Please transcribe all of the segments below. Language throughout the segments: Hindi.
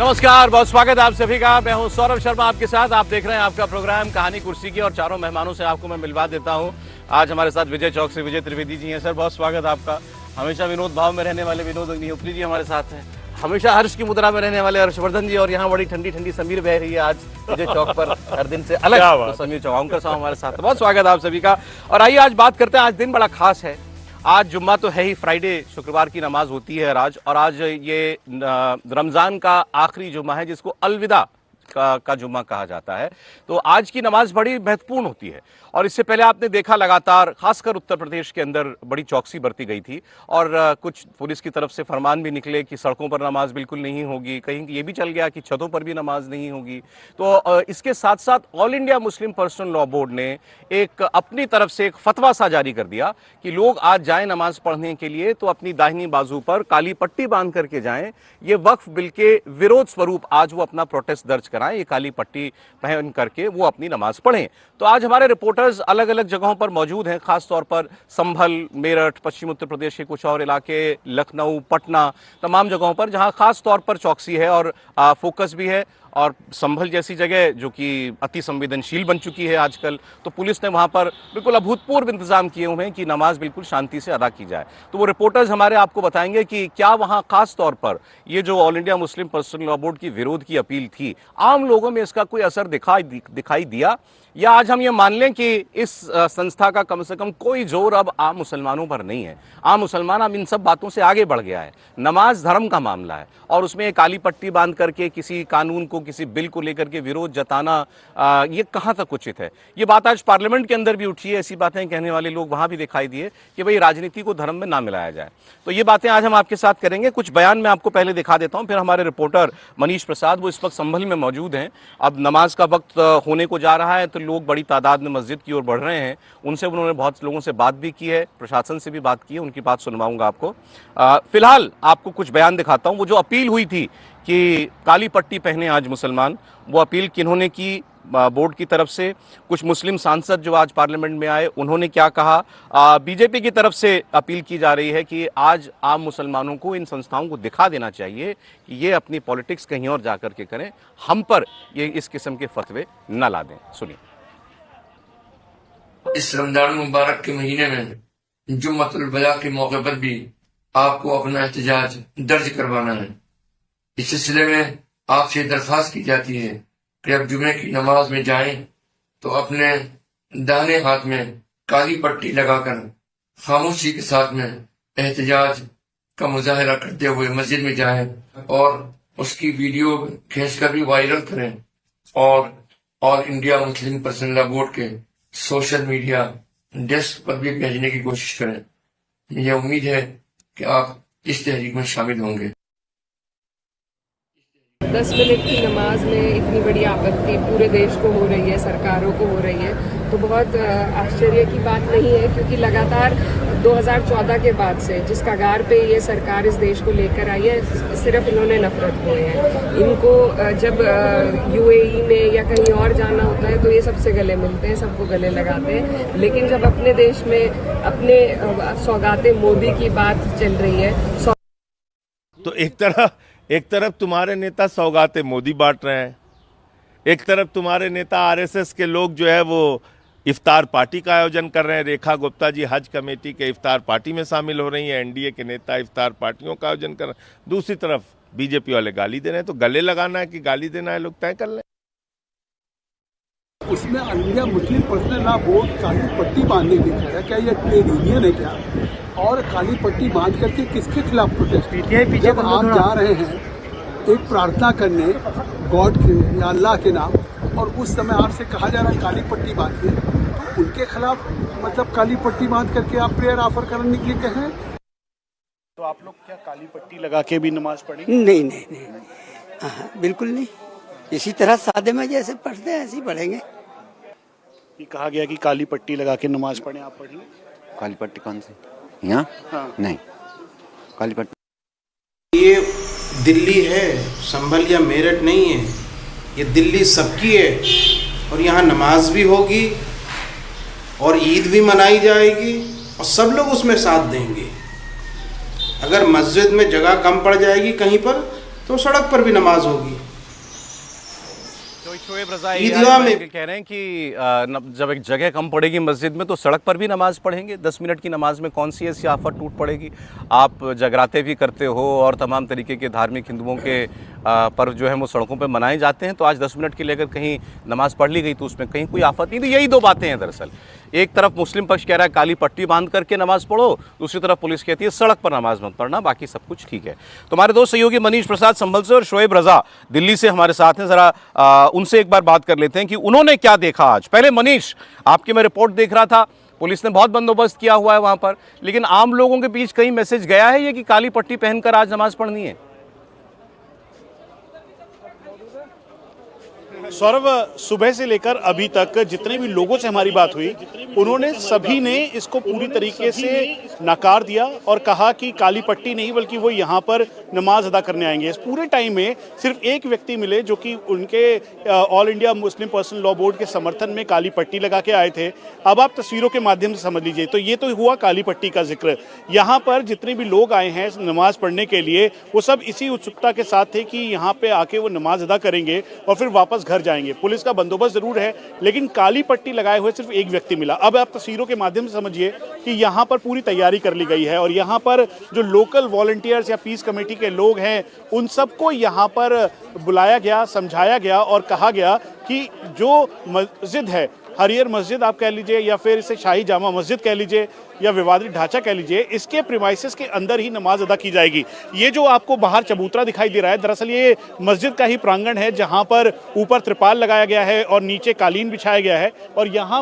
नमस्कार, बहुत स्वागत है आप सभी का। मैं हूं सौरभ शर्मा आपके साथ। आप देख रहे हैं आपका प्रोग्राम कहानी कुर्सी की और चारों मेहमानों से आपको मैं मिलवा देता हूं। आज हमारे साथ विजय चौक से विजय त्रिवेदी जी हैं। सर, बहुत स्वागत आपका। हमेशा विनोद भाव में रहने वाले विनोद अग्निहोत्री जी हमारे साथ हैं। हमेशा हर्ष की मुद्रा में रहने वाले हर्षवर्धन जी, और यहाँ बड़ी ठंडी ठंडी समीर बह रही है आज विजय चौक पर, हर दिन से अलग तो समीर चौहानकर साहब हमारे साथ। बहुत स्वागत है आप सभी का। और आइए आज बात करते हैं। आज दिन बड़ा खास है। आज जुम्मा तो है ही, फ्राइडे शुक्रवार की नमाज होती है आज, और आज ये रमज़ान का आखिरी जुम्मा है जिसको अलविदा का जुम्मा कहा जाता है। तो आज की नमाज बड़ी महत्वपूर्ण होती है, और इससे पहले आपने देखा लगातार खासकर उत्तर प्रदेश के अंदर बड़ी चौकसी बरती गई थी, और कुछ पुलिस की तरफ से फरमान भी निकले कि सड़कों पर नमाज बिल्कुल नहीं होगी। कहीं ये भी चल गया कि छतों पर भी नमाज नहीं होगी। तो इसके साथ साथ all India Muslim personal law board ने एक अपनी तरफ से एक फतवा सा जारी कर दिया कि लोग आज जाएं नमाज पढ़ने के लिए तो अपनी दाहिनी बाजू पर काली पट्टी बांध करके जाएं। ये वक्फ बिल के विरोध स्वरूप आज वो अपना प्रोटेस्ट दर्ज कराएं, ये काली पट्टी पहन करके वो अपनी नमाज पढ़ें। तो आज हमारे रिपोर्टर्स अलग अलग जगहों पर मौजूद हैं, खास तौर पर संभल, मेरठ, पश्चिम उत्तर प्रदेश के कुछ और इलाके, लखनऊ, पटना, तमाम जगहों पर जहां खास तौर पर चौकसी है और फोकस भी है। और संभल जैसी जगह जो कि अति संवेदनशील बन चुकी है आजकल, तो पुलिस ने वहां पर बिल्कुल अभूतपूर्व इंतजाम किए हुए हैं कि नमाज बिल्कुल शांति से अदा की जाए। तो वो रिपोर्टर्स हमारे आपको बताएंगे कि क्या वहां खास तौर पर ये जो all India Muslim personal law board की विरोध की अपील थी, आम लोगों में इसका कोई असर दिखाई दिया, या आज हम ये मान लें कि इस संस्था का कम से कम कोई जोर अब आम मुसलमानों पर नहीं है। आम मुसलमान अब इन सब बातों से आगे बढ़ गया है। नमाज धर्म का मामला है, और उसमें काली पट्टी बांध करके किसी कानून को, किसी बिल को लेकर के विरोध जताना, ये कहाँ तक उचित है। ये बात आज पार्लियामेंट के अंदर भी उठी है। ऐसी बातें कहने वाले लोग वहां भी दिखाई दिए कि भाई राजनीति को धर्म में ना मिलाया जाए। तो ये बातें आज हम आपके साथ करेंगे। कुछ बयान मैं आपको पहले दिखा देता हूं, फिर हमारे रिपोर्टर मनीष प्रसाद, वो इस वक्त संभल में मौजूद हैं। अब नमाज का वक्त होने को जा रहा है, तो लोग बड़ी तादाद में मस्जिद की ओर बढ़ रहे हैं। उन्होंने बहुत लोगों से बात भी की है, प्रशासन से भी बात की है, उनकी बात सुनवाऊंगा आपको। फिलहाल आपको कुछ बयान दिखाता हूं। वो जो अपील हुई थी कि काली पट्टी पहने आज मुसलमान, वो अपील किन्होंने की बोर्ड की तरफ से। कुछ मुस्लिम सांसद जो आज पार्लियामेंट में आए, उन्होंने क्या कहा। बीजेपी की तरफ से अपील की जा रही है कि आज आम मुसलमानों को, इन संस्थाओं को दिखा देना चाहिए कि ये अपनी पॉलिटिक्स कहीं और जाकर के करें, हम पर ये इस किस्म के फतवे न ला दें। सुनिए। इस रमजान मुबारक के महीने में जुम्मतुल बया के मौके पर भी आपको अपना एहतजाज दर्ज करवाना है। इस सिलसिले में आपसे दरख्वास्त की जाती है कि अब जुमे की नमाज में जाएं तो अपने दाहिने हाथ में काली पट्टी लगाकर खामोशी के साथ में एहतजाज का मुजाहरा करते हुए मस्जिद में जाएं, और उसकी वीडियो खींचकर भी वायरल करें, और all India Muslim personal law board के सोशल मीडिया डेस्क पर भी भेजने की कोशिश करें। मुझे उम्मीद है कि आप इस तहरीक में शामिल होंगे। 10 मिनट की नमाज में इतनी बड़ी आपत्ति पूरे देश को हो रही है, सरकारों को हो रही है, तो बहुत आश्चर्य की बात नहीं है, क्योंकि लगातार 2014 के बाद से जिस कगार पे ये सरकार इस देश को लेकर आई है, सिर्फ इन्होंने नफरत हुए हैं। इनको जब यूएई में या कहीं और जाना होता है तो ये सबसे गले मिलते हैं, सबको गले लगाते हैं, लेकिन जब अपने देश में अपने सौगाते मोदी की बात चल रही है, तो एक तरफ तुम्हारे नेता सौगाते मोदी बांट रहे हैं, एक तरफ तुम्हारे नेता आरएसएस के लोग जो है वो इफ्तार पार्टी का आयोजन कर रहे हैं। रेखा गुप्ता जी हज कमेटी के इफ्तार पार्टी में शामिल हो रही हैं, एनडीए के नेता इफ्तार पार्टियों का आयोजन कर रहे हैं। दूसरी तरफ बीजेपी वाले गाली दे रहे हैं। तो गले लगाना है कि गाली देना है, लोग तय कर लें। उसमें all India Muslim personal law board काली पट्टी बांधने के लिए, क्या ये ट्रेड यूनियन है क्या? और काली पट्टी बांध करके किसके खिलाफ प्रोटेस्ट? जब आप जा रहे हैं एक प्रार्थना करने गॉड के या अल्लाह के नाम, और उस समय आपसे कहा जा रहा है काली पट्टी बांधिए, तो उनके खिलाफ मतलब काली पट्टी बांध करके आप प्रेयर ऑफर करने के लिए कहें। तो आप लोग क्या काली पट्टी लगा के भी नमाज पढ़ेंगे? नहीं, बिल्कुल नहीं। इसी तरह सादे में जैसे पढ़ते हैं ऐसे ही पढ़ेंगे। ये कहा गया कि काली पट्टी लगा के नमाज पढ़ें, आप पढ़ेंगे? काली पट्टी कौन सी? यहाँ? हाँ। नहीं, काली पट्टी ये दिल्ली है, संभल या मेरठ नहीं है, ये दिल्ली सबकी है, और यहाँ नमाज भी होगी और ईद भी मनाई जाएगी, और सब लोग उसमें साथ देंगे। अगर मस्जिद में जगह कम पड़ जाएगी कहीं पर, तो सड़क पर भी नमाज होगी। शोएब रजा ईदगाह में कह रहे हैं कि जब एक जगह कम पड़ेगी मस्जिद में तो सड़क पर भी नमाज पढ़ेंगे। 10 मिनट की नमाज में कौन सी ऐसी आफत टूट पड़ेगी। आप जगराते भी करते हो और तमाम तरीके के धार्मिक हिंदुओं के पर्व जो है वो सड़कों पर मनाए जाते हैं, तो आज 10 मिनट के लिए अगर कहीं नमाज पढ़ ली गई तो उसमें कहीं कोई आफत नहीं थी। यही दो बातें हैं दरअसल। एक तरफ मुस्लिम पक्ष कह रहा है काली पट्टी बांध करके नमाज पढ़ो, दूसरी तरफ पुलिस कहती है सड़क पर नमाज मत पढ़ना, बाकी सब कुछ ठीक है। तो हमारे दो सहयोगी मनीष प्रसाद संभल से और शोएब रजा दिल्ली से हमारे साथ हैं। जरा उनसे एक बार बात कर लेते हैं कि उन्होंने क्या देखा आज। पहले मनीष, आपकी मैं रिपोर्ट देख रहा था, पुलिस ने बहुत बंदोबस्त किया हुआ है वहां पर, लेकिन आम लोगों के बीच कहीं मैसेज गया है ये कि काली पट्टी पहनकर आज नमाज पढ़नी है? सौरभ, सुबह से लेकर अभी तक जितने भी लोगों से हमारी बात हुई, उन्होंने सभी ने इसको पूरी तरीके से नकार दिया और कहा कि काली पट्टी नहीं बल्कि वो यहाँ पर नमाज अदा करने आएंगे। इस पूरे टाइम में सिर्फ एक व्यक्ति मिले जो कि उनके all India Muslim personal law board के समर्थन में काली पट्टी लगा के आए थे। अब आप तस्वीरों के माध्यम से समझ लीजिए। तो ये तो हुआ काली पट्टी का जिक्र। यहाँ पर जितने भी लोग आए हैं नमाज पढ़ने के लिए, वो सब इसी उत्सुकता के साथ थे कि यहाँ पे आके वो नमाज अदा करेंगे और फिर वापस घर जाएंगे। पुलिस का बंदोबस्त जरूर है, लेकिन काली पट्टी लगाए हुए सिर्फ एक व्यक्ति मिला। अब आप तस्वीरों के माध्यम से समझिए कि यहाँ पर पूरी तैयारी कर ली गई है और यहाँ पर जो लोकल वॉलंटियर्स या पीस कमेटी के लोग हैं उन सबको यहाँ पर बुलाया गया, समझाया गया और कहा गया कि जो मस्जिद है, हरियर मस्जिद आप कह लीजिए या फिर इसे शाही जामा मस्जिद कह लीजिए या विवादित ढांचा कह लीजिए, इसके प्रीमाइसेस के अंदर ही नमाज अदा की जाएगी। ये जो आपको बाहर चबूतरा दिखाई दे रहा है, दरअसल ये मस्जिद का ही प्रांगण है जहां पर ऊपर त्रिपाल लगाया गया है और नीचे कालीन बिछाया गया है और यहाँ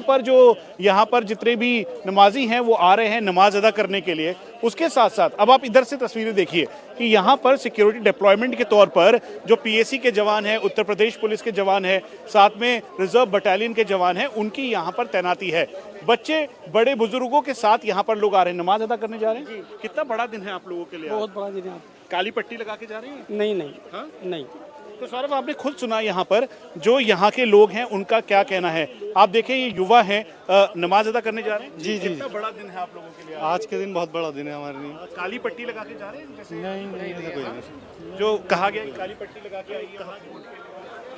पर जितने भी नमाजी हैं वो आ रहे हैं नमाज अदा करने के लिए। उसके साथ साथ अब आप इधर से तस्वीरें देखिए कि यहाँ पर सिक्योरिटी डिप्लॉयमेंट के तौर पर जो पीएसी के जवान हैं, उत्तर प्रदेश पुलिस के जवान हैं, साथ में रिजर्व बटालियन के जवान हैं, उनकी यहाँ पर तैनाती है। बच्चे बड़े बुजुर्गों के साथ यहाँ पर लोग आ रहे हैं, नमाज अदा करने जा रहे हैं। कितना बड़ा दिन है आप लोगों के लिए? बहुत बड़ा दिन है। काली पट्टी लगा के जा रहे हैं? नहीं नहीं। हाँ? नहीं। तो सौरभ, आपने खुद सुना यहाँ पर जो यहाँ के लोग हैं उनका क्या कहना है। आप देखें ये युवा हैं, नमाज अदा करने जा रहे हैं। जी जी। कितना बड़ा दिन है आप लोगों के लिए? आज के दिन बहुत बड़ा दिन है हमारे लिए। काली पट्टी लगा के जा रहे हैं जैसे? नहीं ऐसा कोई नहीं। जो कहा गया कि काली पट्टी लगा के आइए वहाँ वोट के लिए,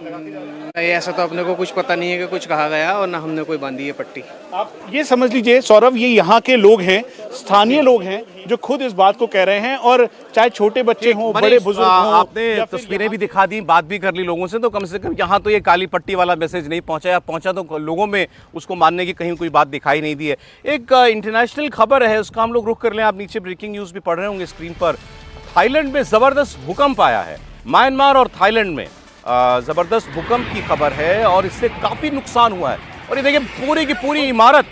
लगा के जा रहे हैं? नहीं, ऐसा तो अपने को कुछ पता नहीं है कि कुछ कहा गया और ना हमने कोई बांधी है पट्टी। आप ये समझ लीजिए सौरभ, ये यहाँ के लोग हैं, स्थानीय लोग हैं जो खुद इस बात को कह रहे हैं और चाहे छोटे बच्चे हों, बड़े बुजुर्ग हों। आपने तस्वीरें भी दिखा दी, बात भी कर ली लोगों से, तो कम से कम यहाँ तो ये काली पट्टी वाला मैसेज नहीं पहुंचा, या पहुंचा तो लोगों में उसको मानने की कहीं कोई बात दिखाई नहीं दी है। एक इंटरनेशनल खबर है, उसका हम लोग रुख कर लें। आप नीचे ब्रेकिंग न्यूज भी पढ़ रहे होंगे स्क्रीन पर। थाईलैंड में जबरदस्त भूकंप आया है। म्यांमार और थाईलैंड में जबरदस्त भूकंप की खबर है और इससे काफी नुकसान हुआ है। और ये देखिए पूरी की पूरी इमारत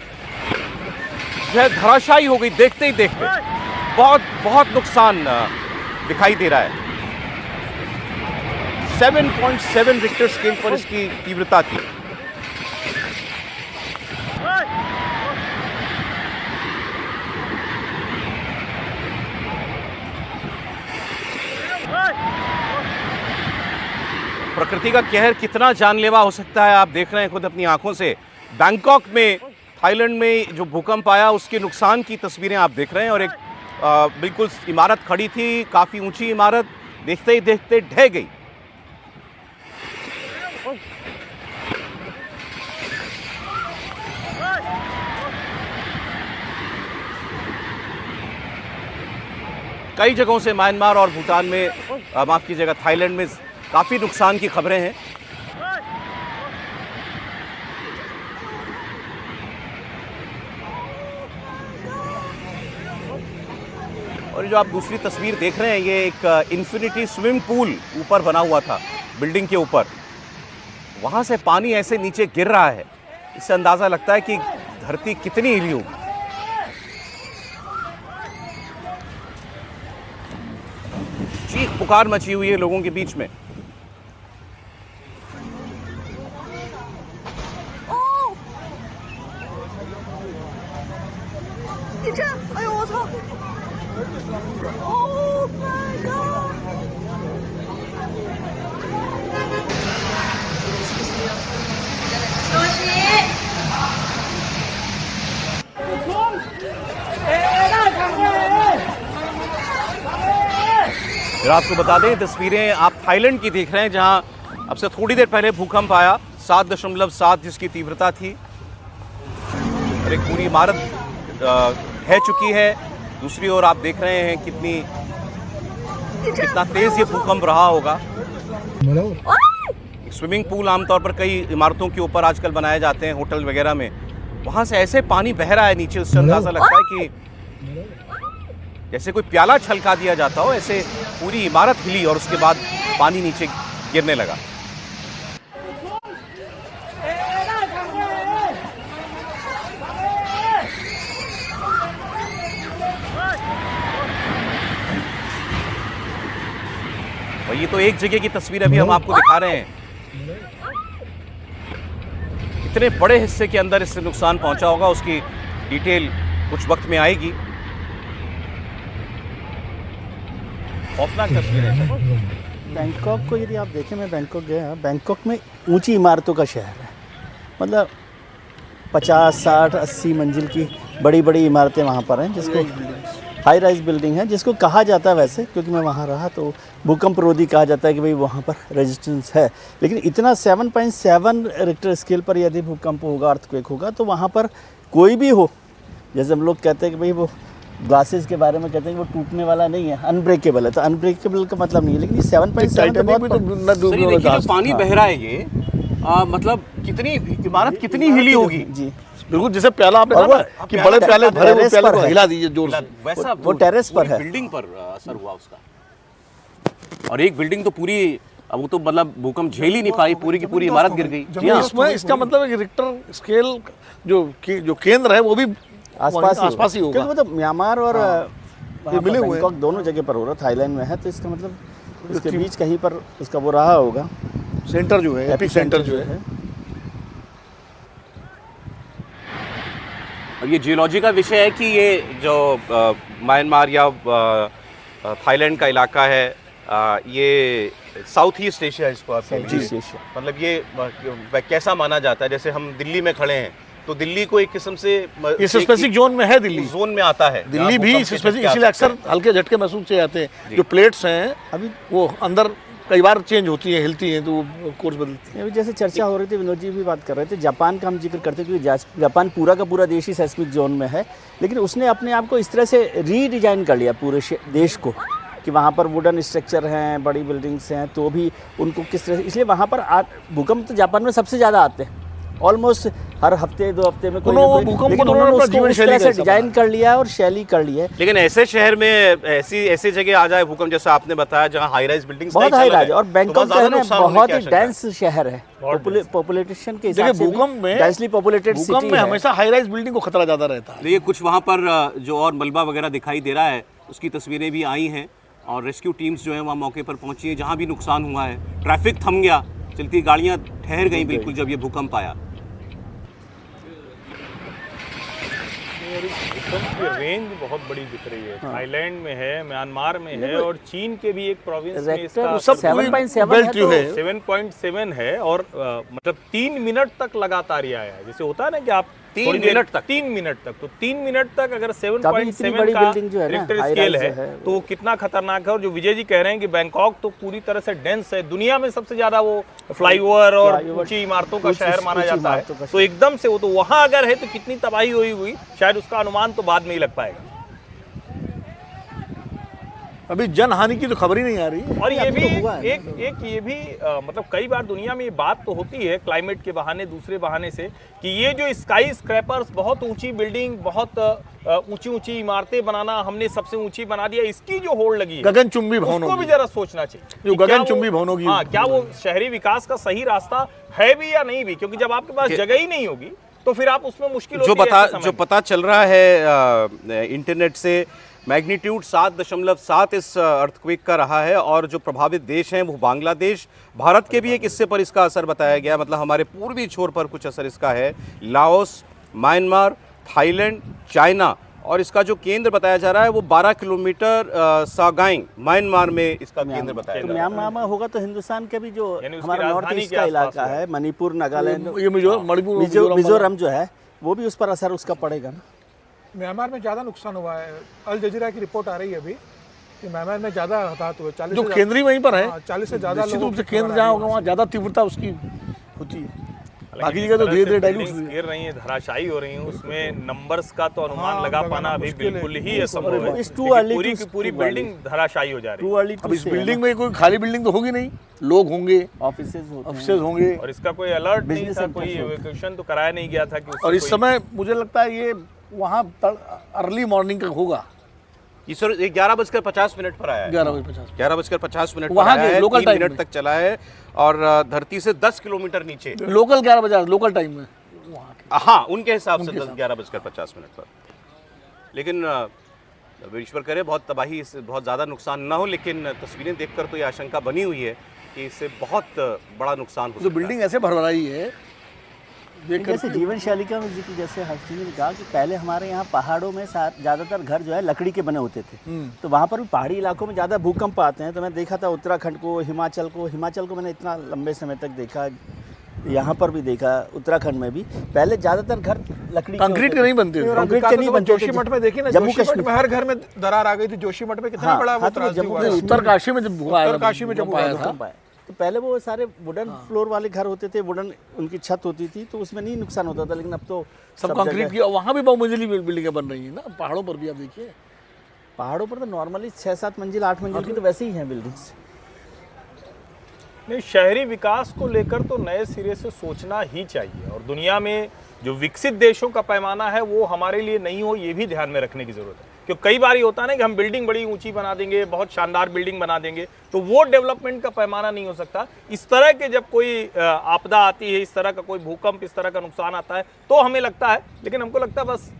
जो है धराशायी हो गई देखते ही देखते। बहुत नुकसान दिखाई दे रहा है। 7.7 रिक्टर स्केल पर इसकी तीव्रता थी। प्रकृति का कहर कितना जानलेवा हो सकता है आप देख रहे हैं खुद अपनी आंखों से। बैंकॉक में, थाईलैंड में जो भूकंप आया उसके नुकसान की तस्वीरें आप देख रहे हैं। और एक बिल्कुल इमारत खड़ी थी, काफ़ी ऊंची इमारत, देखते ही देखते ढह गई। कई जगहों से म्यांमार और भूटान में, माफ़ कीजिएगा, थाईलैंड में काफ़ी नुकसान की खबरें हैं। और जो आप दूसरी तस्वीर देख रहे हैं, ये एक इन्फिनिटी स्विमिंग पूल ऊपर बना हुआ था बिल्डिंग के ऊपर। वहां से पानी ऐसे नीचे गिर रहा है, इससे अंदाजा लगता है कि धरती कितनी हिली होगी। चीख पुकार मची हुई है लोगों के बीच में। फिर आपको बता दें, तस्वीरें आप थाईलैंड की देख रहे हैं जहां अब से थोड़ी देर पहले भूकंप आया 7.7 जिसकी तीव्रता थी और एक पूरी इमारत ढह चुकी है। दूसरी ओर आप देख रहे हैं कितना तेज ये भूकंप रहा होगा। स्विमिंग पूल आमतौर पर कई इमारतों के ऊपर आजकल बनाए जाते हैं होटल वगैरह में, वहां से ऐसे पानी बह रहा है नीचे, उससे अंदाजा लगता है कि जैसे कोई प्याला छलका दिया जाता हो, ऐसे पूरी इमारत हिली और उसके बाद पानी नीचे गिरने लगा। और ये तो एक जगह की तस्वीर अभी हम आपको दिखा रहे हैं। इतने बड़े हिस्से के अंदर इससे नुकसान पहुंचा होगा, उसकी डिटेल कुछ वक्त में आएगी। खौफनाक तस्वीर है। बैंकॉक को यदि आप देखें, मैं बैंकॉक गया, बैंकॉक में ऊंची इमारतों का शहर है, मतलब 50, 60, 80 मंजिल की बड़ी बड़ी इमारतें वहाँ पर हैं, जिसको हाई राइज बिल्डिंग है, जिसको कहा जाता है वैसे, क्योंकि मैं वहाँ रहा तो भूकंप रोधी कहा जाता है कि भाई वहाँ पर रेजिस्टेंस है। लेकिन इतना 7.7 रिक्टर स्केल पर यदि भूकंप होगा, अर्थक्वेक होगा, तो वहाँ पर कोई भी हो, जैसे हम लोग कहते हैं कि भाई वो ग्लासेस के बारे में कहते हैं कि वो टूटने वाला नहीं है, अनब्रेकेबल है, तो अनब्रेकेबल का मतलब नहीं है, लेकिन ये 7.7 तो बहुत पानी बह रहा है ये, मतलब कितनी इमारत कितनी हिली होगी जी। बिल्कुल, जैसे प्याला आपने कहा कि बड़े प्याले भरे हुए प्याले को हिला दीजिए जोर से, वैसा वो टेरेस पर है, बिल्डिंग पर असर हुआ उसका। और एक बिल्डिंग तो पूरी, अब वो तो मतलब भूकंप झेल ही नहीं पाई, पूरी की पूरी इमारत गिर गई। इसमें इसका मतलब है कि रिक्टर स्केल जो केंद्र है वो भी आसपास ही होगा, क्योंकि मतलब म्यांमार और मिले हुए बैंकॉक दोनों जगह पर हो रहा, थाईलैंड में है, तो इसका मतलब इसके बीच कहीं पर उसका वो रहा होगा, सेंटर जो है, एपिक सेंटर जो है। और ये जियोलॉजी का विषय है कि ये जो म्यांमार या थाईलैंड का इलाका है, ये साउथ ईस्ट एशिया इसको आप कहेंगे। मतलब ये कैसा माना जाता है, जैसे हम दिल्ली में खड़े हैं तो दिल्ली को एक किस्म से इस स्पेसिफिक जोन में है, दिल्ली जोन में आता है, दिल्ली भी इस स्पेसिफिक, इसीलिए अक्सर हल्के झटके महसूस किए जाते हैं। जो प्लेट्स हैं अभी वो अंदर कई बार चेंज होती हैं, हिलती हैं, तो कोर्स बदलती हैं। जैसे चर्चा हो रही थी, विनोद जी भी बात कर रहे थे, जापान का हम जिक्र करते हैं, क्योंकि जापान पूरा का पूरा देश ही सेस्मिक जोन में है, लेकिन उसने अपने आप को इस तरह से रीडिजाइन कर लिया पूरे देश को, कि वहाँ पर वुडन स्ट्रक्चर हैं, बड़ी बिल्डिंग्स हैं, तो भी उनको किस तरह से, इसलिए वहाँ पर भूकंप तो जापान में सबसे ज़्यादा आते हैं, ऑलमोस्ट हर हफ्ते 2 हफ्ते में कोई भूकंप को डिजाइन कर लिया और शैली कर लिया है। लेकिन ऐसे शहर में ऐसी जगह आ जाए भूकंप, जैसा आपने बताया, जहाँ हाई राइज बिल्डिंग्स बहुत हाई राइज, और बैंकॉक जो है ना बहुत ही डेंस शहर है, पॉपुलेशन के हिसाब से भूकंप में डेंसली पॉपुलेटेड सिटी है, हमेशा हाई राइज बिल्डिंग को खतरा ज्यादा रहता है। ये कुछ वहाँ पर जो और मलबा वगैरह दिखाई दे रहा है, उसकी तस्वीरें भी आई हैं और रेस्क्यू टीम्स जो है वहाँ मौके पर पहुंची है। जहाँ भी नुकसान हुआ है, ट्रैफिक थम गया, चलती गाड़ियाँ ठहर गई बिल्कुल जब ये भूकंप आया। भूकंप की रेंज बहुत बड़ी दिख रही है, थाईलैंड में है, म्यांमार में है, और चीन के भी एक प्रोविंस में इसका 7.7 है, और मतलब 3 मिनट तक लगातार ये आया है। जैसे होता है ना कि आप 3 मिनट तक, तो 3 मिनट तक अगर 7.7 का रिक्टर स्केल है तो कितना खतरनाक है। और जो विजय जी कह रहे हैं कि बैंकॉक तो पूरी तरह से डेंस है, दुनिया में सबसे ज्यादा वो फ्लाईओवर और ऊंची इमारतों का शहर माना जाता है, तो एकदम से वो तो वहां अगर है तो कितनी तबाही हुई शायद उसका अनुमान तो बाद में ही लग पाएगा। अभी जन हानि की तो खबर ही नहीं आ रही। और ये भी ये भी मतलब कई बार दुनिया में ये बात तो होती है क्लाइमेट के बहाने, दूसरे बहाने से, कि ये जो स्काई स्क्रैपर्स, बहुत ऊंची बिल्डिंग, बहुत ऊंची इमारतें बनाना, हमने सबसे ऊंची बना दिया, इसकी जो होड़ लगी है गगनचुंबी भवनों को भी जरा सोचना चाहिए, जो गगनचुंबी भवनों की, हाँ, क्या वो शहरी विकास का सही रास्ता है भी या नहीं भी, क्योंकि जब आपके पास जगह ही नहीं होगी तो फिर आप उसमें मुश्किल जो पता चल रहा है इंटरनेट से, मैग्नीट्यूड 7.7 इस अर्थक्वेक का रहा है, और जो प्रभावित देश हैं वो बांग्लादेश, भारत के भी एक हिस्से पर इसका असर बताया गया, मतलब हमारे पूर्वी छोर पर कुछ असर इसका है, लाओस, म्यांमार, थाईलैंड, चाइना, और इसका जो केंद्र बताया जा रहा है वो 12 किलोमीटर सागाइंग म्यांमार में इसका केंद्र बताया जा रहा है। म्यांमार में होगा तो हिंदुस्तान के भी जो हमारा नॉर्थ ईस्ट का इलाका है, मणिपुर, नागालैंड, मिजोरम जो है, वो भी उस पर असर उसका पड़ेगा ना। म्यांमार में ज़्यादा नुकसान हुआ है। अल जजीरा की रिपोर्ट आ रही है अभी कि म्यांमार में ज़्यादा हताहत हुए, 40 जो केंद्रीय वहीं पर है, 40 से ज़्यादा निश्चित लोगों रूप से की केंद्र खबर जहाँ आ होगा वहाँ ज़्यादा तीव्रता उसकी होती है। बाकी जगह तो धीरे धीरे डाइल्यूट हुई है। गिर रही हैं, धराशायी हो रही हैं, उसमें नंबर्स का तो अनुमान लगा लगाना पाना अभी मुश्किल है। बिल्कुल ही असंभव है। It's too लेकिन early पूरी to की पूरी speak बिल्डिंग धराशायी हो जा रही टू है अर्ली अब इस बिल्डिंग में कोई खाली बिल्डिंग तो होगी नहीं, लोग होंगे, ऑफिसेज होते हैं, ऑफिसेज होंगे। और इसका कोई अलर्ट नहीं Business था, centers कोई होते हैं। इवैक्यूएशन तो कराया नहीं गया था कि उससे और इस कोई- समय मुझे लगता है ये वहाँ अर्ली मॉर्निंग का होगा, ये सर 11:50 पर आया है। 11:50। 11:50 पर वहाँ आया के है, लोकल 3 टाइम मिनट में। तक चला है और धरती से 10 किलोमीटर नीचे। लोकल 11 लोकल टाइम में वहाँ के। हाँ, उनके हिसाब से 11:50 पर। लेकिन ईश्वर करे बहुत तबाही, बहुत ज़्यादा नुकसान ना हो, लेकिन तस्वीरें देखकर तो ये आशंका बनी हुई है कि इससे बहुत बड़ा नुकसान हो जो सकता है। बिल्डिंग ऐसे भरभराई है, जैसे जीवन शैली का जिक्र जैसे हर्षी ने कहा कि पहले हमारे यहाँ पहाड़ों में ज़्यादातर घर जो है लकड़ी के बने होते थे, तो वहाँ पर भी पहाड़ी इलाकों में ज़्यादा भूकंप आते हैं। तो मैं देखा था उत्तराखंड को, हिमाचल को मैंने इतना लंबे समय तक देखा, यहाँ पर भी देखा, उत्तराखंड में भी पहले ज़्यादातर घर लकड़ी कंक्रीट के नहीं बनते थे। कंक्रीट के नहीं बनते थे। जोशीमठ में देखिए ना, जम्मू जोशीमठ कश्मीर में हर घर में दरार आ गई थी। जोशीमठ में कितना हाँ, बड़ा वो हाँ, तो त्रासदी जम्मू हुआ है। उत्तरकाशी में जब हुआ उत्तरकाशी में जब हुआ था। भूकंप आया। तो पहले वो सारे वुडन फ्लोर वाले घर होते थे, वुडन उनकी छत होती थी, तो उसमें नहीं नुकसान होता था। लेकिन अब तो सब कंक्रीट की, और वहाँ भी बहुमंजिली बिल्डिंगें बन रही हैं ना, पहाड़ों पर भी आप देखिए। पहाड़ों पर तो नॉर्मली 6-7 मंजिल 8 मंजिल की तो वैसे ही हैं बिल्डिंग्स। नहीं, शहरी विकास को लेकर तो नए सिरे से सोचना ही चाहिए, और दुनिया में जो विकसित देशों का पैमाना है वो हमारे लिए नहीं हो, ये भी ध्यान में रखने की जरूरत है। क्योंकि कई बार ये होता है ना कि हम बिल्डिंग बड़ी ऊंची बना देंगे, बहुत शानदार बिल्डिंग बना देंगे, तो वो डेवलपमेंट का पैमाना नहीं हो सकता। इस तरह के जब कोई आपदा आती है, इस तरह का कोई भूकंप, इस तरह का नुकसान आता है, तो हमें लगता है, लेकिन हमको लगता है बस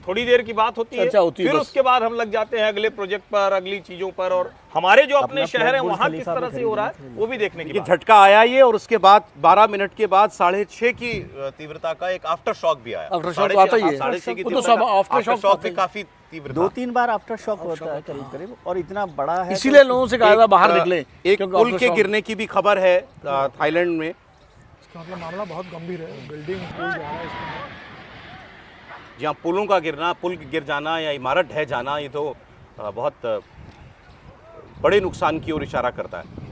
थोड़ी देर की बात होती है, चर्चा होती है फिर बस। उसके बाद हम लग जाते हैं अगले प्रोजेक्ट पर, अगली चीजों पर, और हमारे जो अपने अपना शहर हैं बुर्ज वहाँ किस खलीफा तरह भी से हो रहा है खरीदना वो भी देखने की ये बात है। झटका आया ये, और उसके बाद 12 मिनट के बाद 6:30 की तीव्रता का एक आफ्टर शॉक भी आया। आफ्टर शॉक तो आता ही है। 6:30 की वो तो तीव्रता सब का आफ्टर आफ्टर शॉक शॉक आता भी ही है। काफी तीव्र था। 2-3 बार आफ्टर शॉक होता है करीब करीब, और इतना बड़ा है। इसीलिए लोगों से कहा था बाहर निकले, एक क्योंकि पुल आफ्टर के शॉक- गिरने की भी खबर है थाईलैंड में। इसका मतलब मामला बहुत गंभीर है। बिल्डिंग पुल जा रहा है इसके अंदर। जहाँ पुलों का गिरना, पुल गिर जाना या इमारत ढह जाना, ये तो बहुत बड़े नुकसान की ओर इशारा करता है।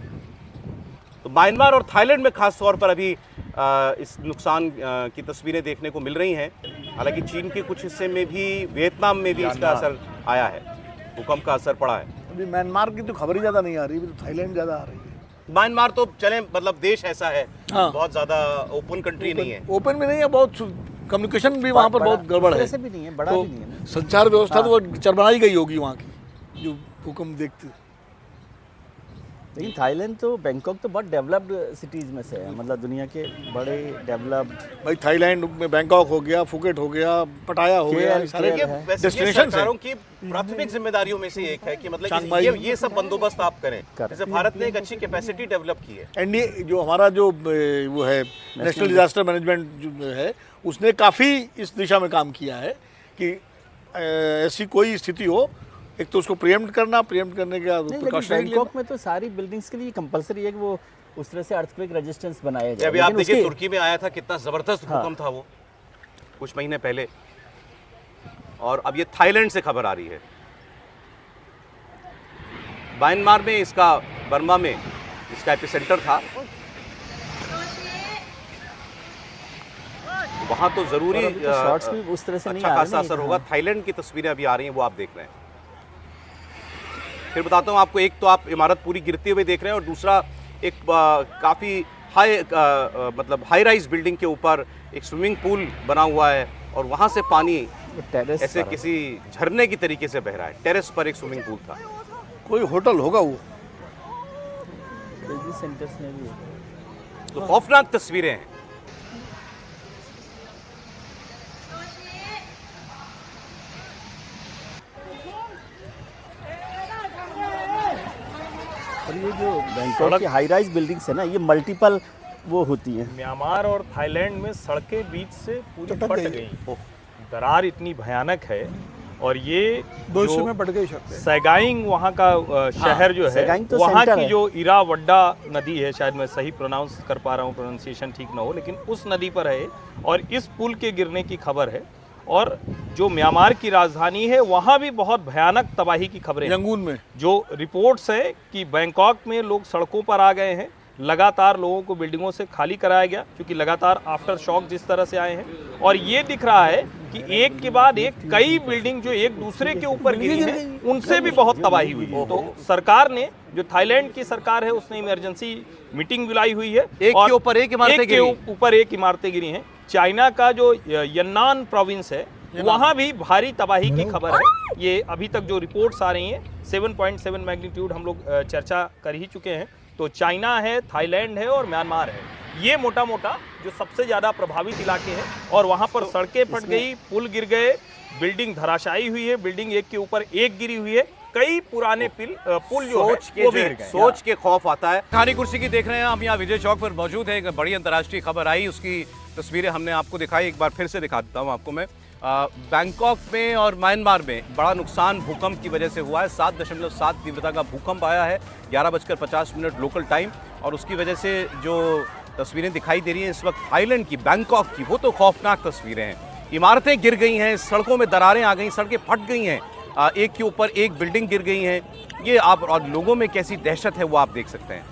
तो म्यांमार और थाईलैंड में खास तौर पर अभी इस नुकसान की तस्वीरें देखने को मिल रही हैं। हालांकि चीन के कुछ हिस्से में भी, वियतनाम में भी इसका असर आया है, भूकंप का असर पड़ा है। अभी म्यांमार की तो खबर ही ज़्यादा नहीं आ रही, अभी तो थाईलैंड ज़्यादा आ रही है। म्यांमार तो चले, मतलब देश ऐसा है, हाँ। बहुत ज़्यादा ओपन कंट्री नहीं है। ओपन में नहीं है, बहुत कम्युनिकेशन भी वहाँ पर बहुत गड़बड़ है, ऐसे भी नहीं है, बड़ा तो भी नहीं है ना। संचार व्यवस्था तो वो चरमराई गई होगी वहाँ की, जो भूकंप देखते। लेकिन थाईलैंड तो, बैंकॉक तो बहुत डेवलप्ड सिटीज़ में से है, मतलब दुनिया के बड़े डेवलप्ड। भाई थाईलैंड में बैंकॉक हो गया, फुकेट हो गया, पटाया हो गया, ये सारे KL ये है। वैसे ये डेस्टिनेशन सरकारों की प्राथमिक जिम्मेदारियों में से एक है कि मतलब चांगमाई। ये सब बंदोबस्त आप करें। करें। जैसे भारत ने एक अच्छी कैपेसिटी डेवलप की है। एनडीए जो हमारा जो वो है नेशनल डिजास्टर मैनेजमेंट जो है, उसने काफ़ी इस दिशा में काम किया है कि ऐसी कोई स्थिति हो, एक तो उसको प्रिएम्प्ट करने के प्रिकॉशनरी बैंकॉक में तो सारी बिल्डिंग्स के लिए कंपलसरी है कि वो उस तरह से अर्थक्वेक रेजिस्टेंस बनाया जाए। अभी आप लेकिन देखिए उसके- तुर्की में आया था, कितना जबरदस्त हाँ। भूकंप था वो कुछ महीने पहले, और अब ये थाईलैंड से खबर आ रही है। म्यांमार में इसका, बर्मा में इसका एपिसेंटर था, वहां तो जरूरी और अभी तो शॉट्स भी उस तरह से नहीं अच्छा आ रहे खासा ना, असर हाँ। होगा। थाईलैंड की तस्वीरें अभी आ रही हैं, वो आप देख रहे हैं। फिर बताता हूँ आपको, एक तो आप इमारत पूरी गिरते हुए देख रहे हैं, और दूसरा एक काफ़ी हाई, मतलब हाई राइज बिल्डिंग के ऊपर एक स्विमिंग पूल बना हुआ है, और वहाँ से पानी टेरेस ऐसे पर है। किसी झरने की तरीके से बह रहा है। टेरेस पर एक स्विमिंग पूल था। कोई होटल होगा वो। बिजनेस सेंटर्स में भी है। तो खौफनाक तस्वीरें हैं। और ये जो बैंकॉक की हाई राइज बिल्डिंग्स है ना, ये मल्टीपल वो होती हैं। म्यांमार और थाईलैंड में सड़कें बीच से पूरी चटक फट गई। गई, दरार इतनी भयानक है। और ये दो हिस्सों जो में बढ़ गई शर्तें। सैगाइंग वहाँ का शहर जो है, सैगाइंग तो वहाँ सेंटर की है। जो इरावड्डा नदी है, शायद मैं सही प्रोनाउंस कर पा रहा हूँ, प्रोनाउंसिएशन ठीक ना हो, लेकिन उस नदी पर है, और इस पुल के गिरने की खबर है। और जो म्यांमार की राजधानी है वहाँ भी बहुत भयानक तबाही की खबरें यंगून में जो रिपोर्ट्स है कि बैंकॉक में लोग सड़कों पर आ गए हैं, लगातार लोगों को बिल्डिंगों से खाली कराया गया क्योंकि लगातार आफ्टर शॉक जिस तरह से आए हैं, और ये दिख रहा है कि एक के बाद एक कई बिल्डिंग जो एक दूसरे के ऊपर गिरी हैं उनसे भी बहुत तबाही हुई है। तो सरकार ने, जो थाईलैंड की सरकार है, उसने इमरजेंसी मीटिंग बुलाई हुई है, एक के ऊपर एक इमारतें गिरी हैं। चाइना का जो यन्नान प्रोविंस है वहाँ भी भारी तबाही की खबर है। ये अभी तक जो रिपोर्ट्स आ रही हैं 7.7 मैग्नीट्यूड हम लोग चर्चा कर ही चुके हैं। तो चाइना है, थाईलैंड है और म्यांमार है, ये मोटा मोटा जो सबसे ज़्यादा प्रभावित इलाके हैं। और वहाँ पर सड़कें फट गई, पुल गिर गए, बिल्डिंग धराशायी हुई है, बिल्डिंग एक के ऊपर एक गिरी हुई है, कई पुराने पुल जो है वो भी गिर गए। सोच के खौफ आता है। कहानी कुर्सी की देख रहे हैं हम, यहाँ विजय चौक पर मौजूद है। एक बड़ी अंतर्राष्ट्रीय खबर आई, उसकी तस्वीरें हमने आपको दिखाई, एक बार फिर से दिखा देता हूँ आपको मैं। बैंकॉक में और म्यांमार में बड़ा नुकसान भूकंप की वजह से हुआ है। 7.7 तीव्रता का भूकंप आया है 11:50 लोकल टाइम, और उसकी वजह से जो तस्वीरें दिखाई दे रही हैं इस वक्त थाईलैंड की, बैंकॉक की, वो तो खौफनाक तस्वीरें हैं। इमारतें गिर गई हैं, सड़कों में दरारें आ गई, सड़कें फट गई हैं, एक के ऊपर एक बिल्डिंग गिर गई हैं। ये आप, और लोगों में कैसी दहशत है वो आप देख सकते हैं।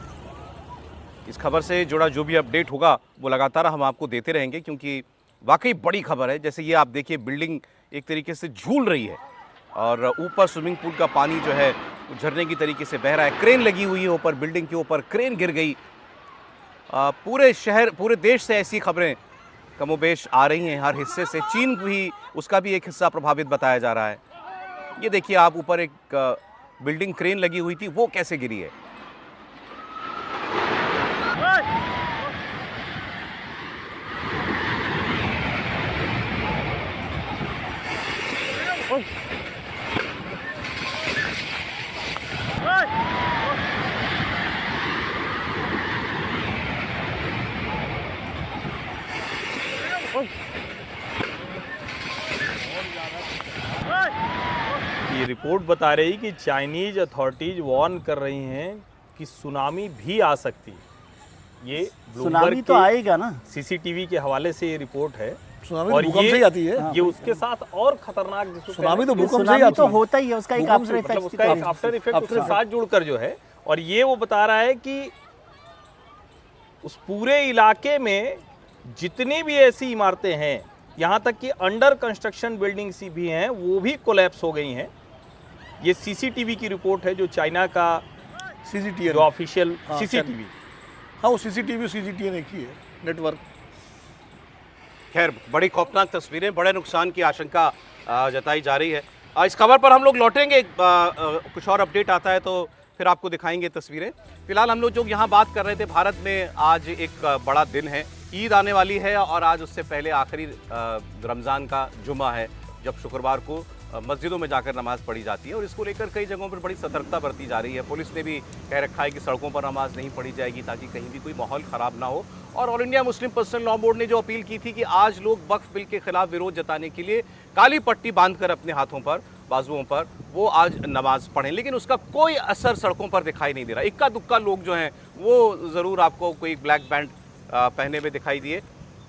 इस खबर से जुड़ा जो भी अपडेट होगा वो लगातार हम आपको देते रहेंगे, क्योंकि वाकई बड़ी खबर है। जैसे ये आप देखिए, बिल्डिंग एक तरीके से झूल रही है और ऊपर स्विमिंग पूल का पानी जो है झरने की तरीके से बह रहा है। क्रेन लगी हुई है ऊपर, बिल्डिंग के ऊपर क्रेन गिर गई। पूरे शहर, पूरे देश से ऐसी खबरें कमोबेश आ रही हैं, हर हिस्से से। चीन भी, उसका भी एक हिस्सा प्रभावित बताया जा रहा है। ये देखिए आप, ऊपर एक बिल्डिंग क्रेन लगी हुई थी, वो कैसे गिरी है। ये रिपोर्ट बता रही कि चाइनीज अथॉरिटीज वार्न कर रही हैं कि सुनामी भी आ सकती है। ये सुनामी तो आएगा ना, सीसीटीवी के हवाले से ये रिपोर्ट है। सुनामी और तो भूकंप से ही आती है। ये उसके साथ और खतरनाक, सुनामी तो भूकंप से ही सुनामी आती तो है। होता ही है, उसका एक आफ्टर इफेक्ट, उसका एक आफ्टर इफेक्ट उसके साथ जुड़कर जो है। और ये वो बता रहा है कि उस पूरे इलाके में जितनी भी ऐसी इमारतें हैं, यहाँ तक कि अंडर कंस्ट्रक्शन बिल्डिंग्स भी हैं, वो भी कोलैप्स हो गई हैं। ये सीसीटीवी की रिपोर्ट है, जो चाइना का सीसीटीवी, जो ऑफिशियल सीसीटीवी, हाँ वो सीसीटीवी एक ही है नेटवर्क। खैर, बड़ी खौफनाक तस्वीरें, बड़े नुकसान की आशंका जताई जा रही है। इस खबर पर हम लोग लौटेंगे, कुछ और अपडेट आता है तो फिर आपको दिखाएंगे तस्वीरें। फिलहाल हम लोग जो यहाँ बात कर रहे थे, भारत में आज एक बड़ा दिन है, ईद आने वाली है, और आज उससे पहले आखिरी रमज़ान का जुमा है, जब शुक्रवार को मस्जिदों में जाकर नमाज़ पढ़ी जाती है। और इसको लेकर कई जगहों पर बड़ी सतर्कता बरती जा रही है। पुलिस ने भी कह रखा है कि सड़कों पर नमाज नहीं पढ़ी जाएगी, ताकि कहीं भी कोई माहौल ख़राब ना हो। और all India Muslim personal law board ने जो अपील की थी कि आज लोग वक्फ बिल के खिलाफ विरोध जताने के लिए काली पट्टी बांधकर अपने हाथों पर, बाजुओं पर, वो आज नमाज पढ़ें, लेकिन उसका कोई असर सड़कों पर दिखाई नहीं दे रहा। इक्का दुक्का लोग जो हैं वो ज़रूर आपको कोई ब्लैक बैंड पहने हुए दिखाई दिए।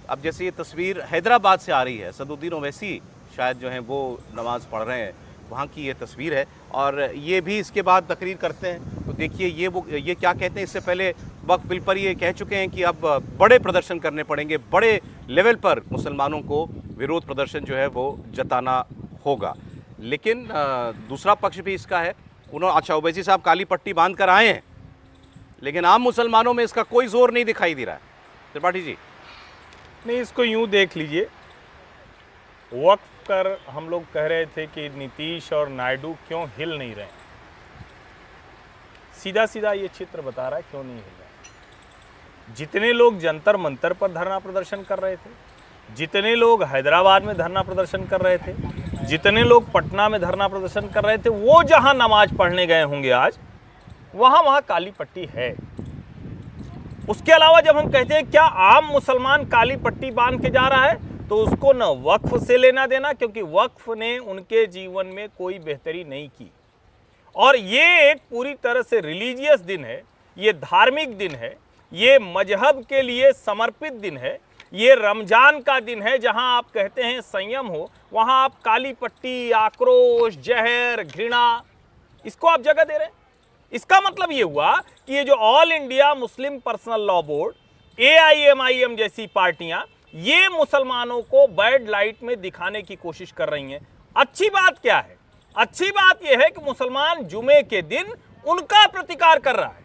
अब जैसे ये तस्वीर हैदराबाद से आ रही है, सदुद्दीन ओवैसी शायद जो हैं वो नमाज़ पढ़ रहे हैं, वहाँ की ये तस्वीर है। और ये भी इसके बाद तकरीर करते हैं। तो देखिए ये क्या कहते हैं। इससे पहले वक्फ बिल पर ये कह चुके हैं कि अब बड़े प्रदर्शन करने पड़ेंगे, बड़े लेवल पर मुसलमानों को विरोध प्रदर्शन जो है वो जताना होगा। लेकिन दूसरा पक्ष भी इसका है। उन्होंने, अच्छा, ओवैसी साहब काली पट्टी बांध कर आए हैं, लेकिन आम मुसलमानों में इसका कोई जोर नहीं दिखाई दे रहा है। त्रिपाठी जी, नहीं, इसको यूं देख लीजिए, वक्फ कर हम लोग कह रहे थे कि नीतीश और नायडू क्यों हिल नहीं रहे, सीधा सीधा ये चित्र बता रहा है क्यों नहीं हिल रहे। जितने लोग जंतर मंतर पर धरना प्रदर्शन कर रहे थे, जितने लोग हैदराबाद में धरना प्रदर्शन कर रहे थे, जितने लोग पटना में धरना प्रदर्शन कर रहे थे, वो जहां नमाज पढ़ने गए होंगे आज, वहां काली पट्टी है। उसके अलावा जब हम कहते हैं क्या आम मुसलमान काली पट्टी बांध के जा रहा है, तो उसको न वक्फ से लेना देना, क्योंकि वक्फ ने उनके जीवन में कोई बेहतरी नहीं की। और ये एक पूरी तरह से रिलीजियस दिन है, ये धार्मिक दिन है, ये मजहब के लिए समर्पित दिन है। ये रमजान का दिन है, जहां आप कहते हैं संयम हो, वहां आप काली पट्टी, आक्रोश, जहर, घृणा, इसको आप जगह दे रहे हैं। इसका मतलब ये हुआ कि ये जो all India Muslim personal law board, AIMIM जैसी पार्टियां, ये मुसलमानों को बैड लाइट में दिखाने की कोशिश कर रही हैं। अच्छी बात क्या है? अच्छी बात यह है कि मुसलमान जुमे के दिन उनका प्रतिकार कर रहा है।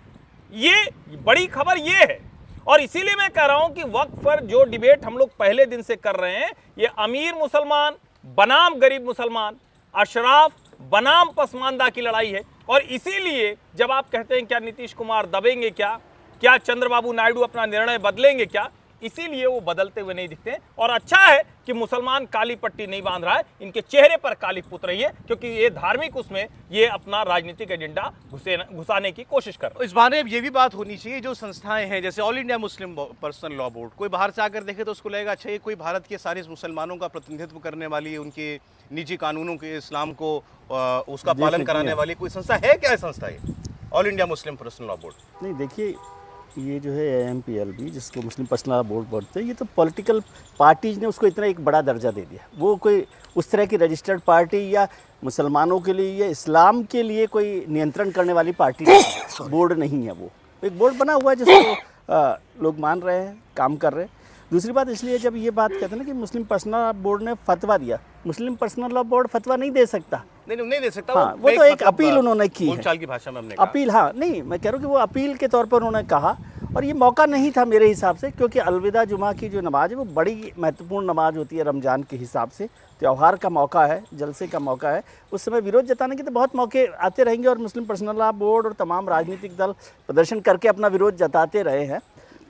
ये बड़ी खबर ये है, और इसीलिए मैं कह रहा हूं कि वक्फ पर जो डिबेट हम लोग पहले दिन से कर रहे हैं, ये अमीर मुसलमान बनाम गरीब मुसलमान, अशराफ बनाम पसमानदा की लड़ाई है। और इसीलिए जब आप कहते हैं क्या नीतीश कुमार दबेंगे, क्या चंद्रबाबू नायडू अपना निर्णय बदलेंगे क्या, इसीलिए वो बदलते हुए नहीं दिखते हैं। और अच्छा है कि मुसलमान काली पट्टी नहीं बांध रहा है, इनके चेहरे पर काली पुत रही है, क्योंकि ये धार्मिक उसमें ये अपना राजनीतिक एजेंडा घुसाने की कोशिश कर रहे हैं। इस बारे में ये भी बात होनी चाहिए, जो संस्थाएं हैं जैसे all India Muslim personal law board, कोई बाहर से आकर देखे तो उसको लगेगा अच्छा ये कोई भारत के सारे मुसलमानों का प्रतिनिधित्व करने वाली, उनके निजी कानूनों के, इस्लाम को उसका पालन कराने वाली कोई संस्था है क्या? है संस्था ये all India Muslim personal law board? नहीं, देखिए ये जो है AMPLB, जिसको मुस्लिम पर्सनल लॉ बोर्ड बोलते हैं, ये तो पॉलिटिकल पार्टीज ने उसको इतना एक बड़ा दर्जा दे दिया। वो कोई उस तरह की रजिस्टर्ड पार्टी या मुसलमानों के लिए या इस्लाम के लिए कोई नियंत्रण करने वाली पार्टी बोर्ड नहीं है। वो एक बोर्ड बना हुआ है जिसको लोग मान रहे हैं, काम कर रहे हैं। दूसरी बात इसलिए जब ये बात कहते हैं ना कि मुस्लिम पर्सनल लॉ बोर्ड ने फतवा दिया, मुस्लिम पर्सनल लॉ बोर्ड फतवा नहीं दे सकता। नहीं दे सकता। हाँ, वो तो एक अपील उन्होंने की है, बोलचाल की भाषा में हमने अपील। हाँ, नहीं, मैं कह रहा हूँ कि वो अपील के तौर पर उन्होंने कहा, और ये मौका नहीं था मेरे हिसाब से, क्योंकि अलविदा जुमा की जो नमाज है वो बड़ी महत्वपूर्ण नमाज होती है रमज़ान के हिसाब से। त्यौहार का मौका है, जलसे का मौका है, उस समय विरोध जताने के तो बहुत मौके आते रहेंगे, और मुस्लिम पर्सनल लॉ बोर्ड और तमाम राजनीतिक दल प्रदर्शन करके अपना विरोध जताते रहे हैं।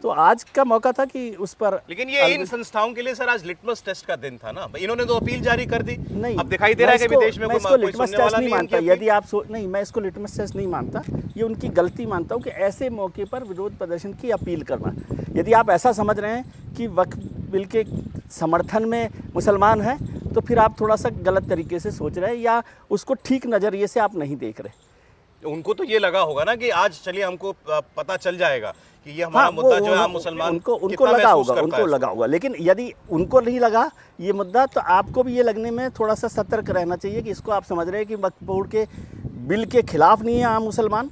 तो आज का मौका था कि उस पर, लेकिन ये इन संस्थाओं के लिए सर आज लिटमस टेस्ट का दिन था ना। इन्होंने तो अपील जारी कर दी, नहीं अब दिखाई दे रहा है कि विदेश में कोई लिटमस टेस्ट नहीं मानता। यदि आप नहीं, मैं इसको लिटमस टेस्ट नहीं मानता, ये उनकी गलती मानता हूँ कि ऐसे मौके पर विरोध प्रदर्शन की अपील करना। यदि आप ऐसा समझ रहे हैं कि वक्फ बिल के समर्थन में मुसलमान हैं, तो फिर आप थोड़ा सा गलत तरीके से सोच रहे हैं, या उसको ठीक नज़रिए से आप नहीं देख रहे। उनको तो ये लगा होगा ना कि आज चलिए हमको पता चल जाएगा कि ये हमारा मुद्दा जो है मुसलमान उनको लगा होगा। लेकिन यदि उनको नहीं लगा ये मुद्दा, तो आपको भी ये लगने में थोड़ा सा सतर्क रहना चाहिए कि इसको आप समझ रहे हैं कि वक्फ बोर्ड के बिल के खिलाफ नहीं है आम मुसलमान।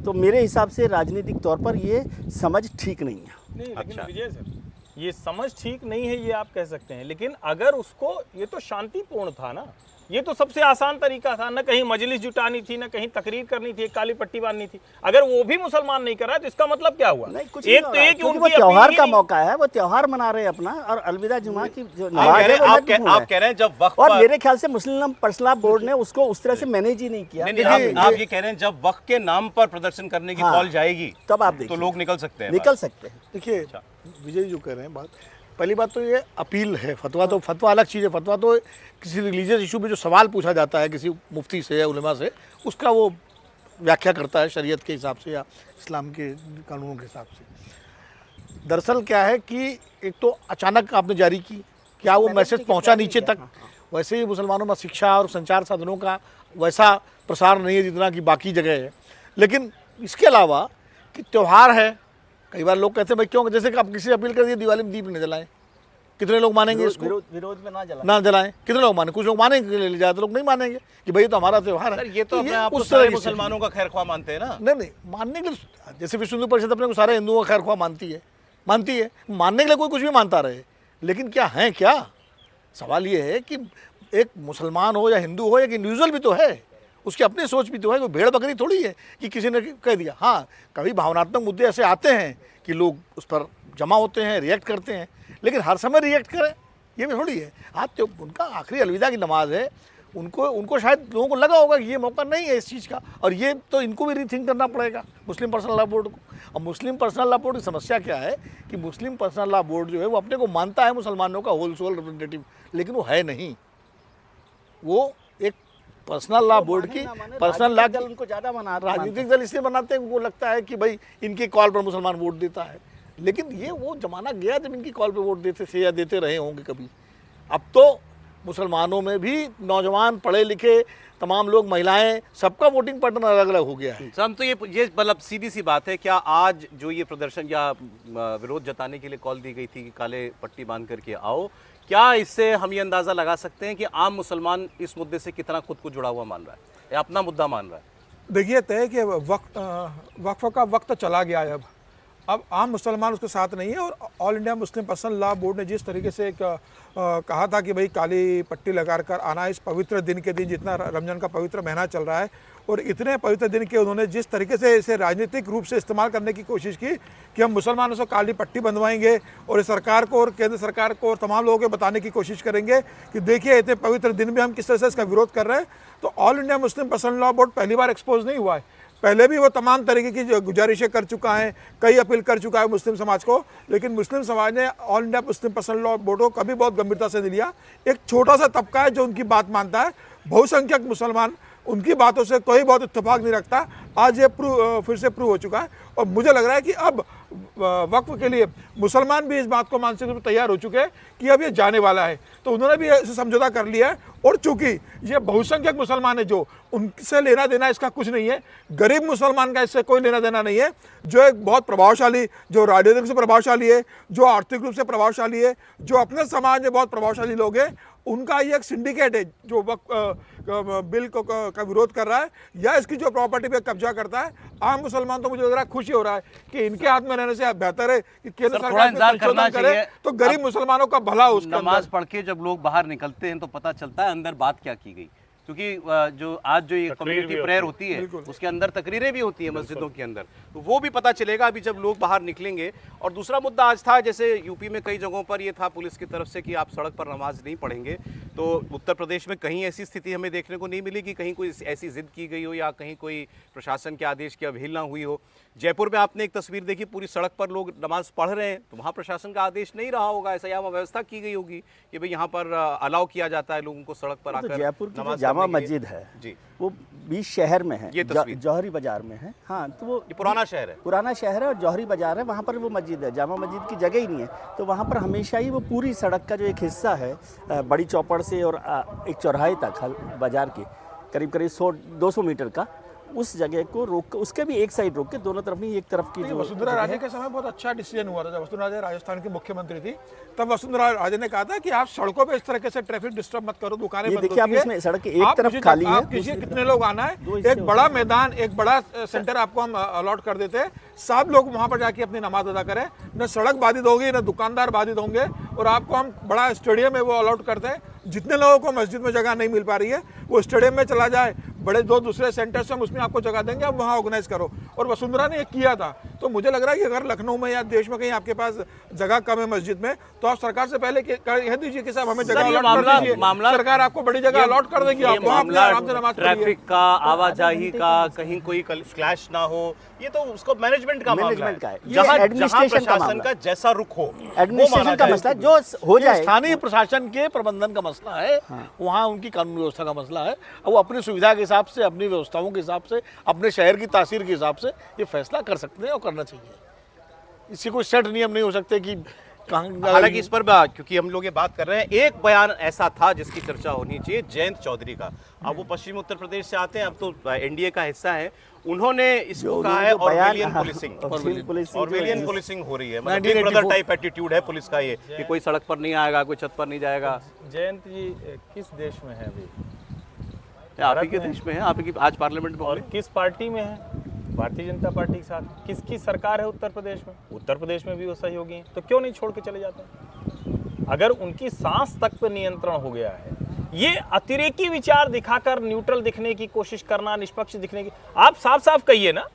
तो मेरे हिसाब से राजनीतिक तौर पर ये समझ ठीक नहीं है। नहीं, लेकिन विजय सर, ये समझ ठीक नहीं है ये आप कह सकते हैं, लेकिन अगर उसको, ये तो शांतिपूर्ण था ना, ये तो सबसे आसान तरीका था, न कहीं मजलिस जुटानी थी, न कहीं तकरीर करनी थी, काली पट्टी बांधनी थी। अगर वो भी मुसलमान नहीं कर रहा है तो इसका मतलब क्या हुआ? नहीं, कुछ एक तो ये कि वो त्योहार का मौका है, वो त्योहार मना रहे हैं अपना, और अलविदा जुमा की जो नमाज है वो आप कह रहे हैं जब वक्फ, और मेरे ख्याल से मुस्लिम पर्सनल लॉ बोर्ड ने उसको उस तरह से मैनेज ही नहीं किया। आप ये कह रहे हैं जब वक्फ के नाम पर प्रदर्शन करने की कॉल जाएगी तब आप तो लोग निकल सकते हैं। देखिए विजय जो कह रहे हैं बात, पहली बात तो ये अपील है। फतवा अलग चीज़ है। फतवा तो किसी रिलीजियस इशू में जो सवाल पूछा जाता है किसी मुफ्ती से या उलेमा से, उसका वो व्याख्या करता है शरीयत के हिसाब से या इस्लाम के कानूनों के हिसाब से। दरअसल क्या है कि एक तो अचानक आपने जारी की, क्या वो मैसेज पहुंचा नीचे तक? वैसे ही मुसलमानों में शिक्षा और संचार साधनों का वैसा प्रसार नहीं है जितना कि बाकी जगह है। लेकिन इसके अलावा कि त्यौहार है, कई बार लोग कहते हैं भाई क्यों, जैसे कि आप किसी अपील कर दिए दिवाली में दीप नहीं जलाएं, कितने लोग मानेंगे इसको? विरोध में ना जलाएं, कितने लोग माने? कुछ लोग मानेंगे, ज़्यादा लोग नहीं मानेंगे कि भाई तो हमारा त्यौहार है। ये तो अपने आप को सारे मुसलमानों का खैरख्वाह मानते हैं ना। नहीं, मानने के लिए, जैसे विश्व हिंदू परिषद अपने को सारे हिंदुओं का खैरख्वाह मानती है। मानने के लिए कोई कुछ भी मानता रहे, लेकिन क्या है, क्या सवाल ये है कि एक मुसलमान हो या हिंदू हो, एक इंडिविजुअल भी तो है, उसकी अपनी सोच भी तो है। कोई भेड़ बकरी थोड़ी है कि किसी ने कह दिया। हाँ, कभी भावनात्मक मुद्दे ऐसे आते हैं कि लोग उस पर जमा होते हैं, रिएक्ट करते हैं, लेकिन हर समय रिएक्ट करें ये भी थोड़ी है। आज तो उनका आखिरी अलविदा की नमाज है, उनको शायद लोगों को लगा होगा कि ये मौका नहीं है इस चीज़ का, और ये तो इनको भी रीथिंक करना पड़ेगा मुस्लिम पर्सनल लॉ बोर्ड को। और मुस्लिम पर्सनल लॉ बोर्ड की समस्या क्या है कि मुस्लिम पर्सनल लॉ बोर्ड जो है वो अपने को मानता है मुसलमानों का होल सोल रिप्रेजेंटेटिव, लेकिन वो है नहीं। वो एक पर्सनल लॉ बोर्ड की पर्सनल लॉ उनको ज़्यादा राजनीतिक दल इसलिए बनाते हैं, उनको लगता है कि भाई इनके कॉल पर मुसलमान वोट देता है। लेकिन ये वो जमाना गया जब इनकी कॉल पे वोट देते थे या देते रहे होंगे कभी। अब तो मुसलमानों में भी नौजवान पढ़े लिखे तमाम लोग, महिलाएं, सबका वोटिंग पैटर्न अलग अलग हो गया है। हम तो ये मतलब सीधी सी बात है, क्या आज जो ये प्रदर्शन या विरोध जताने के लिए कॉल दी गई थी कि काले पट्टी बांध करके आओ, क्या इससे हम ये अंदाजा लगा सकते हैं कि आम मुसलमान इस मुद्दे से कितना खुद को जुड़ा हुआ मान रहा है या अपना मुद्दा मान रहा है? देखिए, तय कि वक्फ का वक्त चला गया है। अब आम मुसलमान उसके साथ नहीं है, और all India Muslim personal law board ने जिस तरीके से कहा था कि भाई काली पट्टी लगा कर आना इस पवित्र दिन के दिन, जितना रमजान का पवित्र महीना चल रहा है, और इतने पवित्र दिन के उन्होंने जिस तरीके से इसे राजनीतिक रूप से इस्तेमाल करने की कोशिश की कि हम मुसलमानों से काली पट्टी बंधवाएंगे और इस सरकार को और केंद्र सरकार को और तमाम लोगों को बताने की कोशिश करेंगे कि देखिए इतने पवित्र दिन में हम किस तरह से इसका विरोध कर रहे हैं। तो all India Muslim personal law board पहली बार एक्सपोज नहीं हुआ है, पहले भी वो तमाम तरीके की गुजारिशें कर चुका है, कई अपील कर चुका है मुस्लिम समाज को, लेकिन मुस्लिम समाज ने all India Muslim personal law board को कभी बहुत गंभीरता से नहीं लिया। एक छोटा सा तबका है जो उनकी बात मानता है, बहुसंख्यक मुसलमान उनकी बातों से कोई बहुत इत्तेफाक नहीं रखता। आज ये फिर से प्रूव हो चुका है, और मुझे लग रहा है कि अब वक्फ के लिए मुसलमान भी इस बात को मानसिक रूप से तैयार हो चुके हैं कि अब ये जाने वाला है, तो उन्होंने भी इसे समझौता कर लिया है। और चूंकि ये बहुसंख्यक मुसलमान है, जो उनसे लेना देना इसका कुछ नहीं है, गरीब मुसलमान का इससे कोई लेना देना नहीं है, जो एक बहुत प्रभावशाली, जो राजनीतिक रूप से प्रभावशाली है, जो आर्थिक रूप से प्रभावशाली है, जो अपने समाज में बहुत प्रभावशाली लोग हैं, उनका ये एक सिंडिकेट है जो बिल का विरोध कर रहा है या इसकी जो प्रॉपर्टी पे कब्जा करता है। आम मुसलमान तो मुझे लग रहा है खुशी हो रहा है कि इनके हाथ में रहने से बेहतर है कि केंद्र सरकार इंतजार करना चाहिए, तो गरीब मुसलमानों का भला हो। नमाज पढ़ के जब लोग बाहर निकलते हैं तो पता चलता है अंदर बात क्या की गई, क्योंकि जो आज जो ये कम्युनिटी प्रेयर होती है उसके अंदर तकरीरें भी होती है मस्जिदों के अंदर, तो वो भी पता चलेगा अभी जब लोग बाहर निकलेंगे। और दूसरा मुद्दा आज था, जैसे यूपी में कई जगहों पर ये था पुलिस की तरफ से कि आप सड़क पर नमाज नहीं पढ़ेंगे, तो उत्तर प्रदेश में कहीं ऐसी स्थिति हमें देखने को नहीं मिली कि कहीं कोई ऐसी जिद की गई हो या कहीं कोई प्रशासन के आदेश की अवहेलना हुई हो। जयपुर में आपने एक तस्वीर देखी, पूरी सड़क पर लोग नमाज पढ़ रहे हैं, तो वहाँ प्रशासन का आदेश नहीं रहा होगा, ऐसा यहाँ व्यवस्था की गई होगी कि भाई यहाँ पर अलाउ किया जाता है लोगों को सड़क पर आकर। जयपुर की जो जामा मस्जिद है जी, वो बीच शहर में है, ये जौहरी बाजार में है। हाँ, तो वो पुराना शहर है, पुराना शहर है और जौहरी बाजार है, वहाँ पर वो मस्जिद है। जामा मस्जिद की जगह ही नहीं है, तो वहाँ पर हमेशा ही वो पूरी सड़क का जो एक हिस्सा है बड़ी चौपड़ से और एक चौराहे तक बाजार के करीब करीब 100-200 मीटर का, उस जगह को रोक, उसके भी एक साइड रोक के, दोनों तरफ नहीं, एक तरफ की। जो वसुंधरा राजे के समय बहुत अच्छा डिसीजन हुआ था, जब वसुंधरा राजे राजस्थान की मुख्यमंत्री थी, तब वसुंधरा राजे ने कहा था कि आप सड़कों पे इस तरह से ट्रैफिक डिस्टर्ब मत करो, दुकानें बंद होती है। देखिए, आप इसमें सड़क की एक तरफ खाली है, कितने लोग आना है, एक बड़ा मैदान, एक बड़ा सेंटर आपको हम अलॉट कर देते हैं, सब लोग वहाँ पर जाके अपनी नमाज अदा करें, न सड़क बाधित होगी न दुकानदार बाधित होंगे, और आपको हम बड़ा स्टेडियम है वो अलॉट करते हैं। जितने लोगों को मस्जिद में जगह नहीं मिल पा रही है वो स्टेडियम में चला जाए, बड़े दो दूसरे सेंटर्स हम उसमें आपको जगह देंगे, आप वहाँ ऑर्गेनाइज करो। और वसुंधरा ने ये किया था, तो मुझे लग रहा है कि अगर लखनऊ में या देश में कहीं आपके पास जगह कम है मस्जिद में, तो आप सरकार से पहले कह दीजिए कि साहब हमें जगह अलॉट कर दीजिए, सरकार आपको बड़ी जगह अलॉट कर देगी, आप आराम से नमाज पढ़िए। ट्रैफिक का, आवाजाही का, कहीं कोई क्लैश ना हो, ये तो उसको मैनेजमेंट का मामला है, जहाँ प्रशासन का जैसा रुख हो, एडमिनिस्ट्रेशन का मसला जो हो जाए, स्थानीय प्रशासन के प्रबंधन का मसला है, वहाँ उनकी कानून व्यवस्था का मसला है। अब वो अपनी सुविधा के हिसाब से, अपनी व्यवस्थाओं के हिसाब से, अपने शहर की तासीर के हिसाब से ये फैसला कर सकते हैं और करना चाहिए। इससे कोई सेट नियम नहीं हो सकते कि हालांकि इस पर क्योंकि हम लोग ये बात कर रहे हैं, एक बयान ऐसा था जिसकी चर्चा होनी चाहिए, जयंत चौधरी का। अब वो पश्चिमी उत्तर प्रदेश से आते हैं, अब तो एनडीए का हिस्सा है, उन्होंने इसको कहा है ऑर्वेलियन पुलिसिंग हो रही है, मतलब ब्रदर टाइप एटीट्यूड है पुलिस का ये, कि कोई सड़क पर नहीं आएगा, कोई छत पर नहीं जाएगा। जयंत जी किस देश में है अभी? आप ही के देश में है, आप ही आज पार्लियामेंट में, और किस पार्टी में है? भारतीय जनता पार्टी के साथ। किसकी सरकार है उत्तर प्रदेश में? उत्तर प्रदेश में भी वो सहयोगी हैं, तो क्यों नहीं छोड़ के चले जाते हैं? अगर उनकी सांस तक पर नियंत्रण हो गया है, ये अतिरेकी विचार दिखाकर न्यूट्रल दिखने की कोशिश करना, निष्पक्ष दिखने की, आप साफ साफ कहिए ना,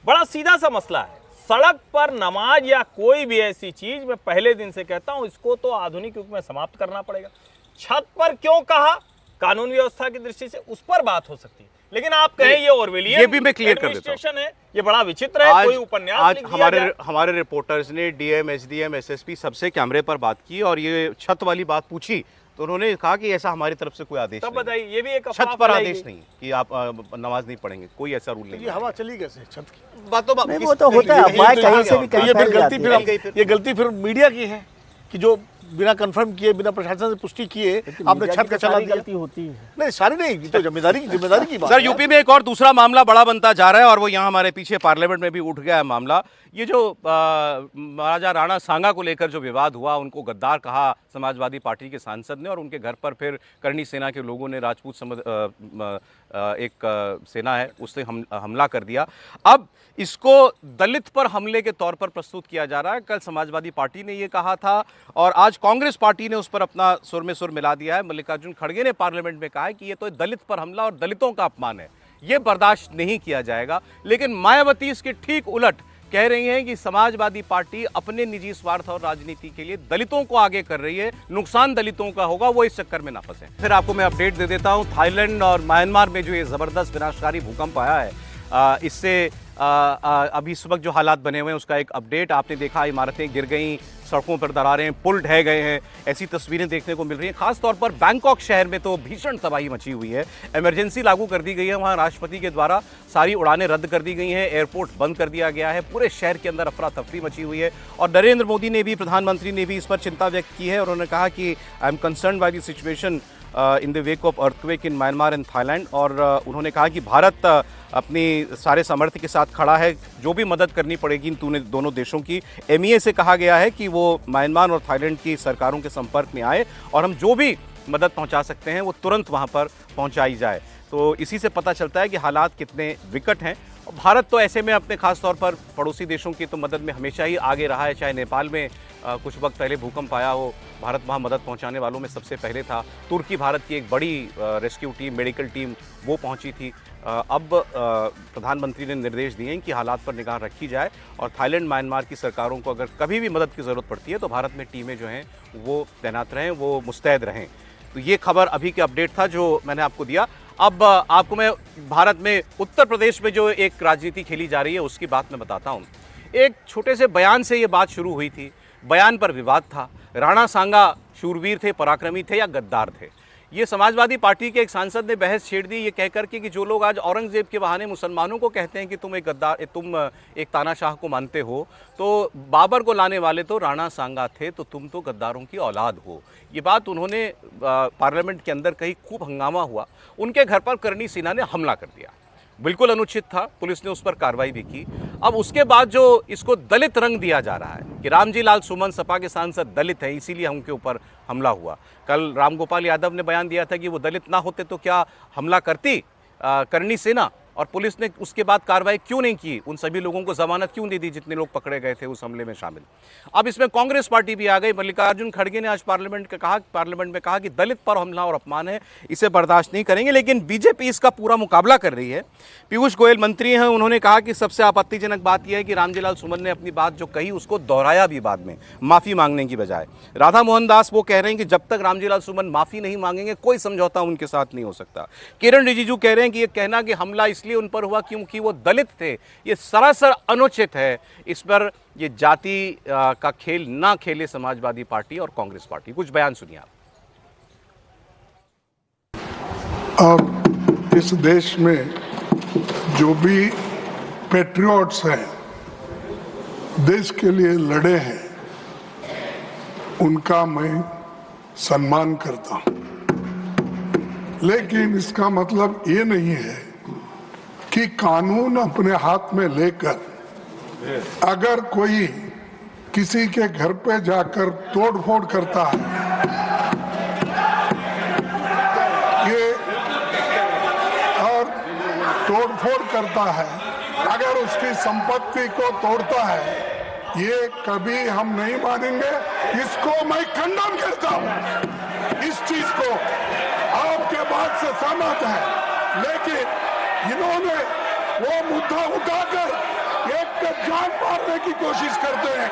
बड़ा सीधा सा मसला है। सड़क पर नमाज या कोई भी ऐसी चीज, मैं पहले दिन से कहता हूं, इसको तो आधुनिक युग में समाप्त करना पड़ेगा। छत पर क्यों कहा, कानून व्यवस्था की दृष्टि से उस पर बात हो सकती है, लेकिन आप कहें ये ऑर्वेलियन, ये भी मैं क्लियर कर देता हूं, है, ये बड़ा विचित्र है। कोई उपन्यास आज हमारे रिपोर्टर्स ने डीएम, एसडीएम, एसएसपी सबसे कैमरे पर बात की और ये छत वाली बात पूछी, तो उन्होंने कहा कि ऐसा हमारी तरफ से कोई आदेश नहीं। बताइए, ये भी एक छत पर आदेश नहीं कि आप नमाज नहीं पढ़ेंगे, कोई ऐसा रूल नहीं। ये हवा चली कैसे छत की? बातों वो तो होता है, कहीं से भी कहीं ये गलती फिर मीडिया की है कि जो बिना कंफर्म किए, बिना प्रशासन से पुष्टि किए आपने छत का चला दिया। गलती होती है। नहीं, सारी नहीं, ये तो जिम्मेदारी की बात सर, है। यूपी में एक और दूसरा मामला बड़ा बनता जा रहा है और वो यहाँ हमारे पीछे पार्लियामेंट में भी उठ गया है मामला। ये जो महाराजा राणा सांगा को लेकर जो विवाद हुआ, उनको गद्दार कहा समाजवादी पार्टी के सांसद ने और उनके घर पर फिर करनी सेना के लोगों ने, राजपूत एक सेना है, उससे हमला कर दिया। अब इसको दलित पर हमले के तौर पर प्रस्तुत किया जा रहा है। कल समाजवादी पार्टी ने ये कहा था और आज कांग्रेस पार्टी ने उस पर अपना सुर में सुर मिला दिया है। मल्लिकार्जुन खड़गे ने पार्लियामेंट में कहा है कि ये तो दलित पर हमला और दलितों का अपमान है, ये बर्दाश्त नहीं किया जाएगा। लेकिन मायावती इसके ठीक उलट कह रही हैं कि समाजवादी पार्टी अपने निजी स्वार्थ और राजनीति के लिए दलितों को आगे कर रही है, नुकसान दलितों का होगा, वो इस चक्कर में ना फंसे। फिर आपको मैं अपडेट दे देता हूं, थाईलैंड और म्यांमार में जो ये जबरदस्त विनाशकारी भूकंप आया है, इससे अभी इस वक्त जो हालात बने हुए हैं उसका एक अपडेट। आपने देखा इमारतें गिर गई, सड़कों पर दरारें, पुल ढह गए हैं, ऐसी तस्वीरें देखने को मिल रही हैं। खासतौर पर बैंकॉक शहर में तो भीषण तबाही मची हुई है। इमरजेंसी लागू कर दी गई है, वहाँ राष्ट्रपति के द्वारा सारी उड़ानें रद्द कर दी गई हैं, एयरपोर्ट बंद कर दिया गया है, पूरे शहर के अंदर अफरा तफरी मची हुई है। और नरेंद्र मोदी ने भी, प्रधानमंत्री ने भी इस पर चिंता व्यक्त की है और उन्होंने कहा कि I am concern by the situation in the wake of earthquake in Myanmar and Thailand. और उन्होंने कहा कि भारत अपनी सारे सामर्थ्य के साथ खड़ा है, जो भी मदद करनी पड़ेगी इन दोनों देशों की। MEA से कहा गया है कि वो म्यांमार और थाईलैंड की सरकारों के संपर्क में आए और हम जो भी मदद पहुंचा सकते हैं वो तुरंत वहां पर पहुंचाई जाए। तो इसी से पता चलता है कि हालात कितने विकट हैं। भारत तो ऐसे में अपने खास तौर पर पड़ोसी देशों की तो मदद में हमेशा ही आगे रहा है। चाहे नेपाल में कुछ वक्त पहले भूकंप आया हो, भारत वहाँ मदद पहुँचाने वालों में सबसे पहले था। तुर्की भारत की एक बड़ी रेस्क्यू टीम, मेडिकल टीम वो पहुँची थी। अब प्रधानमंत्री ने निर्देश दिए हैं कि हालात पर निगाह रखी जाए और थाईलैंड, म्यांमार की सरकारों को अगर कभी भी मदद की ज़रूरत पड़ती है तो भारत में टीमें जो हैं वो तैनात रहें, वो मुस्तैद रहें। तो ये खबर अभी के अपडेट था जो मैंने आपको दिया। अब आपको मैं भारत में उत्तर प्रदेश में जो एक राजनीति खेली जा रही है उसकी बात मैं बताता हूँ। एक छोटे से बयान से ये बात शुरू हुई थी, बयान पर विवाद था। राणा सांगा शूरवीर थे, पराक्रमी थे या गद्दार थे? ये समाजवादी पार्टी के एक सांसद ने बहस छेड़ दी ये कहकर के कि जो लोग आज औरंगजेब के बहाने मुसलमानों को कहते हैं कि तुम एक गद्दार, तुम एक तानाशाह को मानते हो, तो बाबर को लाने वाले तो राणा सांगा थे, तो तुम तो गद्दारों की औलाद हो। ये बात उन्होंने पार्लियामेंट के अंदर कही, खूब हंगामा हुआ। उनके घर पर करनी सेना ने हमला कर दिया, बिल्कुल अनुचित था, पुलिस ने उस पर कार्रवाई भी की। अब उसके बाद जो इसको दलित रंग दिया जा रहा है कि रामजी लाल सुमन सपा के सांसद दलित हैं इसीलिए उनके ऊपर हमला हुआ। कल रामगोपाल यादव ने बयान दिया था कि वो दलित ना होते तो क्या हमला करती करनी सेना, और पुलिस ने उसके बाद कार्रवाई क्यों नहीं की, उन सभी लोगों को जमानत क्यों दे दी जितने लोग पकड़े गए थे उस हमले में शामिल। अब इसमें कांग्रेस पार्टी भी आ गई। मल्लिकार्जुन खड़गे ने आज पार्लियामेंट में कहा कि दलित पर हमला और अपमान है, इसे बर्दाश्त नहीं करेंगे। लेकिन बीजेपी इसका पूरा मुकाबला कर रही है। पीयूष गोयल मंत्री हैं, उन्होंने कहा कि सबसे आपत्तिजनक बात यह है कि रामजी लाल सुमन ने अपनी बात जो कही उसको दोहराया भी बाद में, माफ़ी मांगने की बजाय। राधा मोहन दास वो कह रहे हैं कि जब तक रामजी लाल सुमन माफ़ी नहीं मांगेंगे कोई समझौता उनके साथ नहीं हो सकता। किरण रिजिजू कह रहे हैं कि ये कहना कि हमला इसलिए उन पर हुआ क्योंकि वो दलित थे, ये सरासर अनुचित है। इस पर ये जाति का खेल ना खेले समाजवादी पार्टी और कांग्रेस पार्टी। कुछ बयान सुनिए आप। अब इस देश में जो भी पैट्रियट्स हैं, देश के लिए लड़े हैं, उनका मैं सम्मान करता हूं। लेकिन इसका मतलब ये नहीं है कि कानून अपने हाथ में लेकर अगर कोई किसी के घर पे जाकर तोड़फोड़ करता है, ये और तोड़फोड़ करता है, अगर उसकी संपत्ति को तोड़ता है, ये कभी हम नहीं मानेंगे। इसको मैं खंडन करता हूं। इस चीज को आपके बात से सहमत है, लेकिन इन्होंने वो मुद्दा उठाकर एक पे जान मारने की कोशिश करते हैं,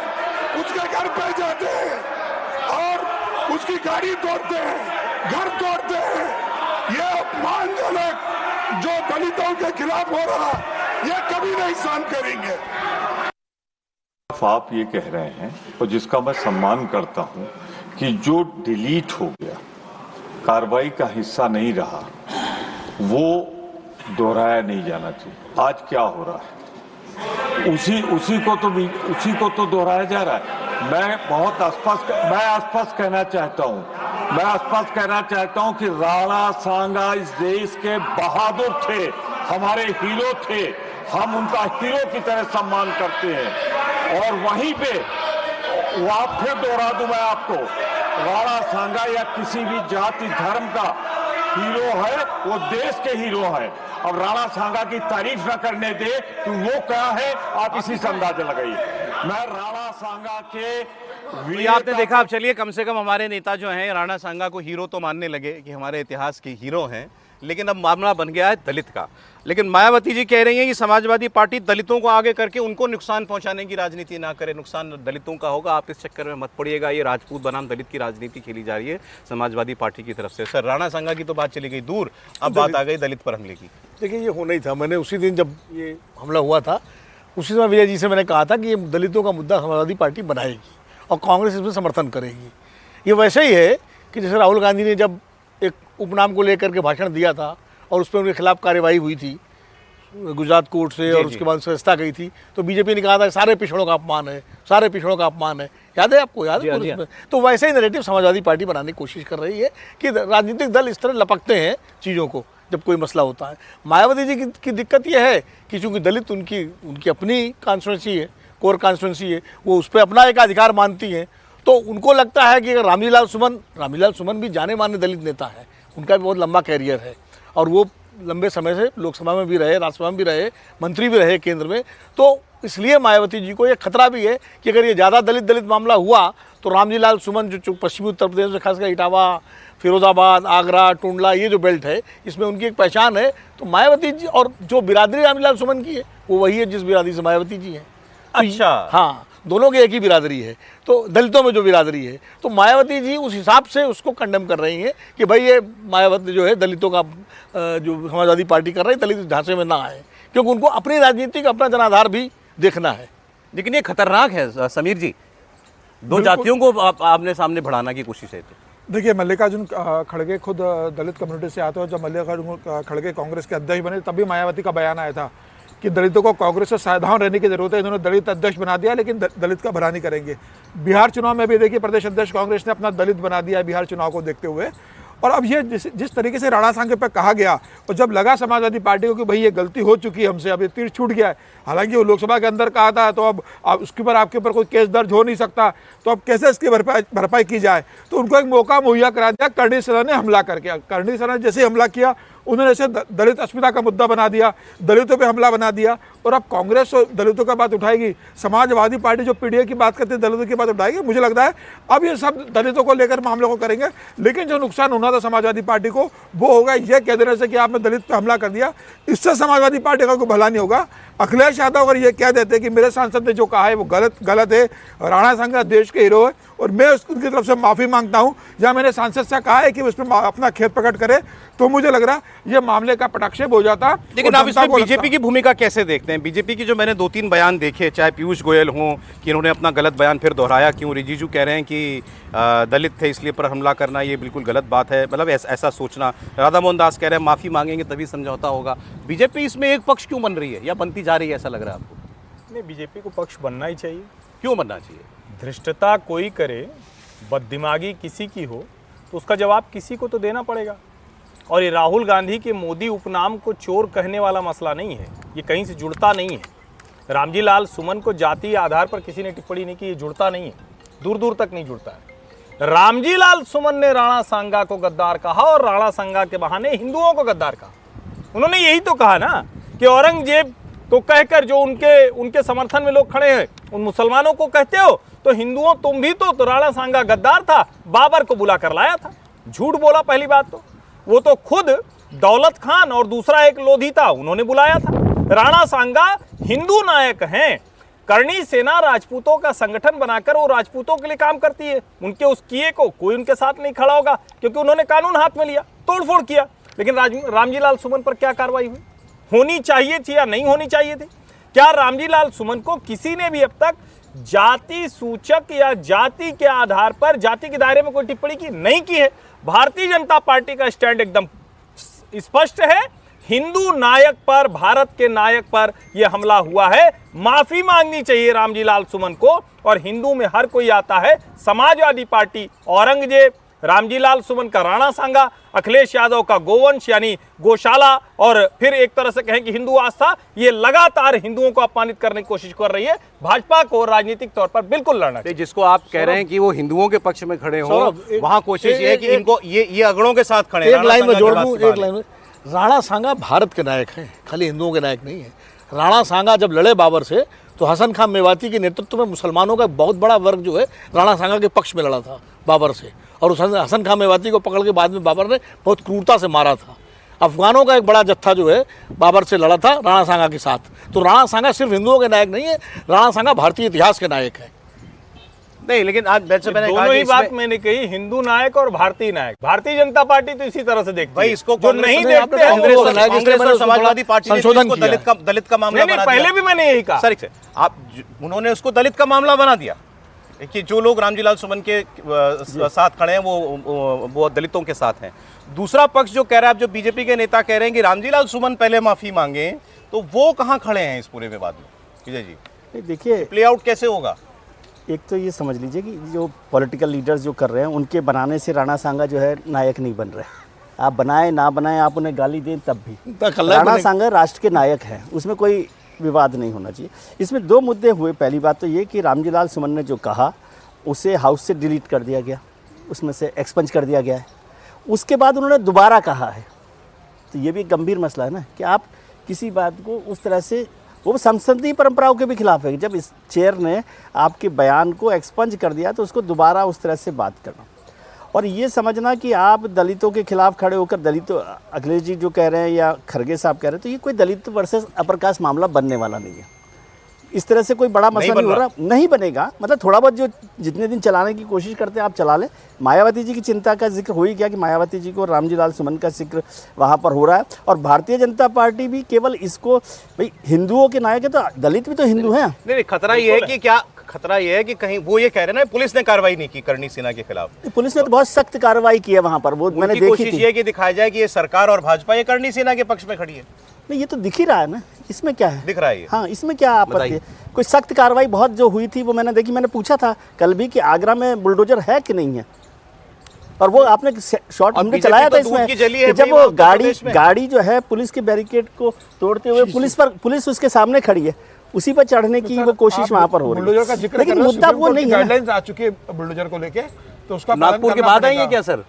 उसके घर पे जाते हैं और उसकी गाड़ी तोड़ते हैं, घर तोड़ते हैं। ये अपमानजनक जो दलितों के खिलाफ हो रहा, ये कभी नहीं सहन करेंगे। आप ये कह रहे हैं और जिसका मैं सम्मान करता हूं कि जो डिलीट हो गया, कार्रवाई का हिस्सा नहीं रहा, वो दोहराया नहीं जाना चाहिए। आज क्या हो रहा है उसी को तो दोहराया जा रहा है। मैं स्पष्ट कहना चाहता हूं कि राणा सांगा इस देश के बहादुर थे, हमारे हीरो थे, हम उनका हीरो की तरह सम्मान करते हैं। और वहीं पे फिर दोहरा दूं मैं आपको, राणा सांगा या किसी भी जाति धर्म का हीरो है, वो देश के हीरो है। अब राणा सांगा की तारीफ न करने दे तो वो क्या है, आप इसी से अंदाजा लगाइए। मैं राणा सांगा के ये आपने देखा। अब चलिए, कम से कम हमारे नेता जो हैं राणा सांगा को हीरो तो मानने लगे कि हमारे इतिहास के हीरो हैं, लेकिन अब मामला बन गया है दलित का। लेकिन मायावती जी कह रही हैं कि समाजवादी पार्टी दलितों को आगे करके उनको नुकसान पहुंचाने की राजनीति ना करे, नुकसान दलितों का होगा, आप इस चक्कर में मत पड़िएगा, ये राजपूत बनाम दलित की राजनीति खेली जा रही है समाजवादी पार्टी की तरफ से। सर, राणा सांगा की तो बात चली गई दूर, अब बात आ गई दलित पर हमले की। देखिए, ये होना ही था। मैंने उसी दिन जब ये हमला हुआ था, उसी समय विजय जी से मैंने कहा था कि ये दलितों का मुद्दा समाजवादी पार्टी बनाएगी और कांग्रेस इसमें समर्थन करेगी। ये वैसे ही है कि जैसे राहुल गांधी ने जब एक उपनाम को लेकर के भाषण दिया था और उस पर उनके खिलाफ कार्रवाई हुई थी गुजरात कोर्ट से, और उसके बाद सस्ता गई थी, तो बीजेपी ने कहा था सारे पिछड़ों का अपमान है, सारे पिछड़ों का अपमान है। याद है आपको? याद है? तो वैसे ही नैरेटिव समाजवादी पार्टी बनाने की कोशिश कर रही है कि राजनीतिक दल इस तरह लपकते हैं चीज़ों को जब कोई मसला होता है। मायावती जी की दिक्कत यह है कि चूँकि दलित उनकी अपनी कॉन्स्टिट्यूंसी है, कोर कॉन्स्टिट्यूंसी है, वो उस पर अपना एक अधिकार मानती हैं, तो उनको लगता है कि रामलीलाल सुमन भी जाने माने दलित नेता है, उनका भी बहुत लंबा कैरियर है और वो लंबे समय से लोकसभा में भी रहे, राज्यसभा में भी रहे, मंत्री भी रहे केंद्र में। तो इसलिए मायावती जी को ये खतरा भी है कि अगर ये ज़्यादा दलित मामला हुआ तो रामलीलाल सुमन जो पश्चिमी उत्तर प्रदेश में खासकर इटावा, फिरोजाबाद, आगरा, टुंडला, ये जो बेल्ट है, इसमें उनकी एक पहचान है। तो मायावती जी और जो बिरादरी रामलीलाल सुमन की है वो वही है जिस बिरादरी से मायावती जी हैं। अच्छा, हाँ, दोनों की एक ही बिरादरी है, तो दलितों में जो बिरादरी है, तो मायावती जी उस हिसाब से उसको कंडेम कर रही हैं कि भाई ये मायावती जो है दलितों का जो समाजवादी पार्टी कर रही है, दलित ढांचे में ना आए, क्योंकि उनको अपनी राजनीति का अपना जनाधार भी देखना है। लेकिन ये खतरनाक है समीर जी, दो जातियों को आपने सामने बढ़ाना की कोशिश है। तो देखिए, मल्लिकार्जुन खड़गे खुद दलित कम्युनिटी से आते हैं, जब मल्लिकार्जुन खड़गे कांग्रेस के अध्यक्ष बने तभी मायावती का बयान आया था कि दलितों को कांग्रेस से सावधान रहने की जरूरत है, इन्होंने दलित अध्यक्ष बना दिया लेकिन दलित का भला नहीं करेंगे। बिहार चुनाव में भी देखिए, प्रदेश अध्यक्ष कांग्रेस ने अपना दलित बना दिया है बिहार चुनाव को देखते हुए। और अब ये जिस तरीके से राणा सांगा पे कहा गया, और जब लगा समाजवादी पार्टी को कि भाई ये गलती हो चुकी है हमसे, अब ये तीर छूट गया है, हालांकि वो लोकसभा के अंदर कहा था, तो अब उसके ऊपर आपके ऊपर कोई केस दर्ज हो नहीं सकता, तो अब कैसे इसकी भरपाई की जाए, तो उनको एक मौका मुहैया करा दिया करणी सेना ने हमला करके। करणी सेना ने जैसे हमला किया, उन्होंने इसे दलित अस्मिता का मुद्दा बना दिया, दलितों पे हमला बना दिया, और अब कांग्रेस दलितों का बात उठाएगी, समाजवादी पार्टी जो पीडीए की बात करती है दलितों की बात उठाएगी। मुझे लगता है अब ये सब दलितों को लेकर मामलों को करेंगे, लेकिन जो नुकसान होना था समाजवादी पार्टी को वो होगा ये कह देने से कि आपने दलित पे हमला कर दिया, इससे समाजवादी पार्टी का कोई भला नहीं होगा। अखिलेश यादव अगर ये कह देते कि मेरे सांसद ने जो कहा है वो गलत है, राणा सांगा देश के हीरो है और मैं उनकी तरफ से माफ़ी मांगता हूँ, या मैंने सांसद से कहा है कि उस पर अपना खेत प्रकट करे, तो मुझे लग रहा ये मामले का पटाक्षेप हो जाता। लेकिन आप इसमें बीजेपी की भूमिका कैसे देखते हैं? बीजेपी की जो मैंने 2-3 बयान देखे, चाहे पीयूष गोयल हों कि इन्होंने अपना गलत बयान फिर दोहराया, क्यों रिजिजू कह रहे हैं कि दलित थे इसलिए पर हमला करना ये बिल्कुल गलत बात है, मतलब ऐसा सोचना। राधा मोहन दास कह रहे हैं माफ़ी मांगेंगे तभी समझौता होगा। बीजेपी इसमें एक पक्ष क्यों बन रही है या बनती जा रही है, ऐसा लग रहा है आपको? नहीं, बीजेपी को पक्ष बनना ही चाहिए। क्यों बनना चाहिए? धृष्टता कोई करे, बददिमागी किसी की हो, तो उसका जवाब किसी को तो देना पड़ेगा। और ये राहुल गांधी के मोदी उपनाम को चोर कहने वाला मसला नहीं है, ये कहीं से जुड़ता नहीं है। रामजी लाल सुमन को जातीय आधार पर किसी ने टिप्पणी नहीं की, ये जुड़ता नहीं है, दूर दूर तक नहीं जुड़ता है। रामजी लाल सुमन ने राणा सांगा को गद्दार कहा और राणा सांगा के बहाने हिंदुओं को गद्दार कहा। उन्होंने यही तो कहा ना कि औरंगजेब को कहकर जो उनके समर्थन में लोग खड़े हैं उन मुसलमानों को कहते हो, तो हिंदुओं तुम भी तो राणा सांगा गद्दार था, बाबर को बुला कर लाया था, झूठ बोला। पहली बात तो वो तो खुद दौलत खान और दूसरा एक लोधी था, उन्होंने बुलाया था। राणा सांगा हिंदू नायक हैं। करणी सेना राजपूतों का संगठन बनाकर वो राजपूतों के लिए काम करती है, उनके उस किए को कोई उनके साथ नहीं खड़ा होगा क्योंकि उन्होंने कानून हाथ में लिया, तोड़फोड़ किया। लेकिन रामजी लाल सुमन पर क्या कार्रवाई हुई? होनी चाहिए थी या नहीं होनी चाहिए थी? क्या रामजी लाल सुमन को किसी ने भी अब तक जाति सूचक या जाति के आधार पर जाति के दायरे में कोई टिप्पणी की? नहीं की है। भारतीय जनता पार्टी का स्टैंड एकदम स्पष्ट है, हिंदू नायक पर, भारत के नायक पर यह हमला हुआ है। माफी मांगनी चाहिए रामजी लाल सुमन को। और हिंदू में हर कोई आता है, समाजवादी पार्टी औरंगजेब, रामजी लाल सुमन का राणा सांगा, अखिलेश यादव का गोवंश यानी गौशाला, और फिर एक तरह से कहें कि हिंदू आस्था, ये लगातार हिंदुओं को अपमानित करने की कोशिश कर रही है। भाजपा को राजनीतिक तौर पर बिल्कुल लड़ना चाहिए। जिसको आप कह रहे हैं कि वो हिंदुओं के पक्ष में खड़े हो, वहां कोशिश ये है कि इनको ये अगड़ों के साथ खड़े। एक लाइन में जोड़ दूं, एक लाइन में, राणा सांगा भारत के नायक हैं, खाली हिंदुओं के नायक नहीं है। राणा सांगा जब लड़े बाबर से तो हसन खान मेवाती के नेतृत्व में मुसलमानों का बहुत बड़ा वर्ग जो है राणा सांगा के पक्ष में लड़ा था बाबर से, और उस हसन खान मेवाती को पकड़ के बाद में बाबर ने बहुत क्रूरता से मारा था। अफगानों का एक बड़ा जत्था जो है बाबर से लड़ा था राणा सांगा के साथ। तो राणा सांगा सिर्फ हिंदुओं के नायक नहीं है, राणा सांगा भारतीय इतिहास के नायक है। नहीं, लेकिन आज दोनों ही बात मैंने कही, हिंदू नायक और भारतीय नायक। भारतीय जनता पार्टी तो इसी तरह से देखती भाई, है। इसको जो नहीं देखते कांग्रेस और समाजवादी पार्टी ने इसको दलित का मामला बना दिया। पहले भी मैंने यही कहा सर, उन्होंने उसको दलित का मामला बना दिया कि जो लोग रामजी लाल सुमन के साथ खड़े हैं वो दलितों के साथ हैं। दूसरा पक्ष जो कह रहा है, जो बीजेपी के नेता कह रहे हैं कि रामजी लाल सुमन पहले माफी मांगे, तो वो कहाँ खड़े हैं इस पूरे विवाद में? विजय जी, देखिए प्ले आउट कैसे होगा? एक तो ये समझ लीजिए कि जो पॉलिटिकल लीडर्स जो कर रहे हैं, उनके बनाने से राणा सांगा जो है नायक नहीं बन रहे। आप बनाए ना बनाए, आप उन्हें गाली दें तब भी राणा सांगा राष्ट्र के नायक हैं, उसमें कोई विवाद नहीं होना चाहिए। इसमें दो मुद्दे हुए। पहली बात तो ये कि रामजी लाल सुमन ने जो कहा उसे हाउस से डिलीट कर दिया गया, उसमें से एक्सपंज कर दिया गया है। उसके बाद उन्होंने दोबारा कहा है, तो ये भी एक गंभीर मसला है ना कि आप किसी बात को उस तरह से, वो संसदीय परंपराओं के भी खिलाफ है। जब इस चेयर ने आपके बयान को एक्सपंज कर दिया तो उसको दोबारा उस तरह से बात करना, और ये समझना कि आप दलितों के खिलाफ खड़े होकर, दलितों, अखिलेश जी जो कह रहे हैं या खरगे साहब कह रहे हैं, तो ये कोई दलित वर्सेस अपर कास्ट मामला बनने वाला नहीं है। इस तरह से कोई बड़ा मसला नहीं हो रहा, नहीं बनेगा। मतलब थोड़ा बहुत जो जितने दिन चलाने की कोशिश करते हैं आप चला लें। मायावती जी की चिंता का जिक्र हो ही गया कि मायावती जी को रामजी लाल सुमन का जिक्र वहाँ पर हो रहा है, और भारतीय जनता पार्टी भी केवल इसको, भाई हिंदुओं के नायक है तो दलित भी तो हिंदू हैं। नहीं, खतरा ये है कि क्या, खतरा ये है कि कहीं वो ये कह रहे हैं ना, पुलिस ने कार्रवाई नहीं की करणी सेना के खिलाफ। पुलिस ने तो बहुत सख्त कार्रवाई की है वहाँ पर, वो मैंने देखी कोशिश थी। ये कि दिखाया जाए कि ये सरकार और भाजपा ये करणी सेना के पक्ष में खड़ी है। नहीं, ये तो दिख ही रहा है ना, इसमें क्या है? दिख रहा है। हाँ, इसमें क्या आपत्ति है? कोई सख्त कार्रवाई बहुत जो हुई थी वो मैंने देखी। मैंने पूछा था कल भी कि आगरा में बुलडोजर है कि नहीं है, और वो आपने शॉट हमने चलाया था इसमें कि जब वो गाड़ी जो है पुलिस के बैरिकेड को तोड़ते हुए पुलिस उसके सामने खड़ी है, उसी पर चढ़ने की वो कोशिश वहाँ पर हो रही है। लेकिन मुद्दा वो नहीं है। गाइडलाइंस आ चुकी है बुलडोजर को लेके, तो उसका नागपुर के बाद आई है क्या सर?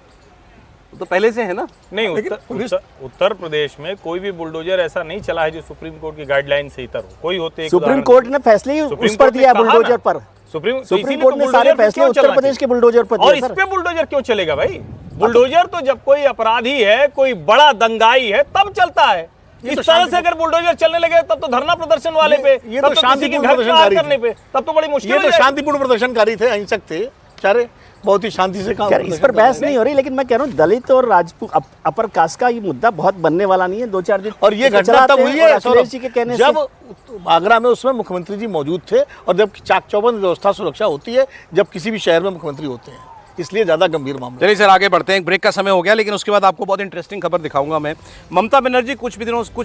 तो पहले से है ना? नहीं, उत्तर प्रदेश में कोई भी बुलडोजर ऐसा नहीं चला है जो सुप्रीम कोर्ट की गाइडलाइन से इतर हो। कोई होते, सुप्रीम कोर्ट ने फैसले उस पर दिया बुलडोजर पर। सुप्रीम कोर्ट ने सारे फैसले उत्तर प्रदेश के बुलडोजर पर दिए। और इस पे बुलडोजर क्यों चलेगा भाई? बुलडोजर तो जब कोई अपराधी है, कोई बड़ा दंगाई है, तब चलता है। इस तरह से अगर बुलडोजर चलने लगे तब तो धरना प्रदर्शन वाले पे, ये तो शांतिपूर्ण प्रदर्शनकारी करने पे, तब तो बड़ी मुश्किल। ये तो शांतिपूर्ण प्रदर्शनकारी थे, अहिंसक थे, सारे बहुत ही शांति से काम। इस पर बहस नहीं हो रही, लेकिन मैं कह रहा हूँ दलित और राजपूत अपर कास्ट का ये मुद्दा बहुत बनने वाला नहीं है। 2-4 दिन और ये घटना तब हुई है अखिलेश जी के कहने जब आगरा में उसमें मुख्यमंत्री जी मौजूद थे, और जब चाक चौबंद व्यवस्था सुरक्षा होती है जब किसी भी शहर में मुख्यमंत्री होते हैं, इसलिए ज्यादा गंभीर मामला। चलिए सर, आगे बढ़ते हैं। ब्रेक का समय हो गया, लेकिन उसके बाद आपको बहुत इंटरेस्टिंग खबर दिखाऊंगा मैं। ममता बनर्जी कुछ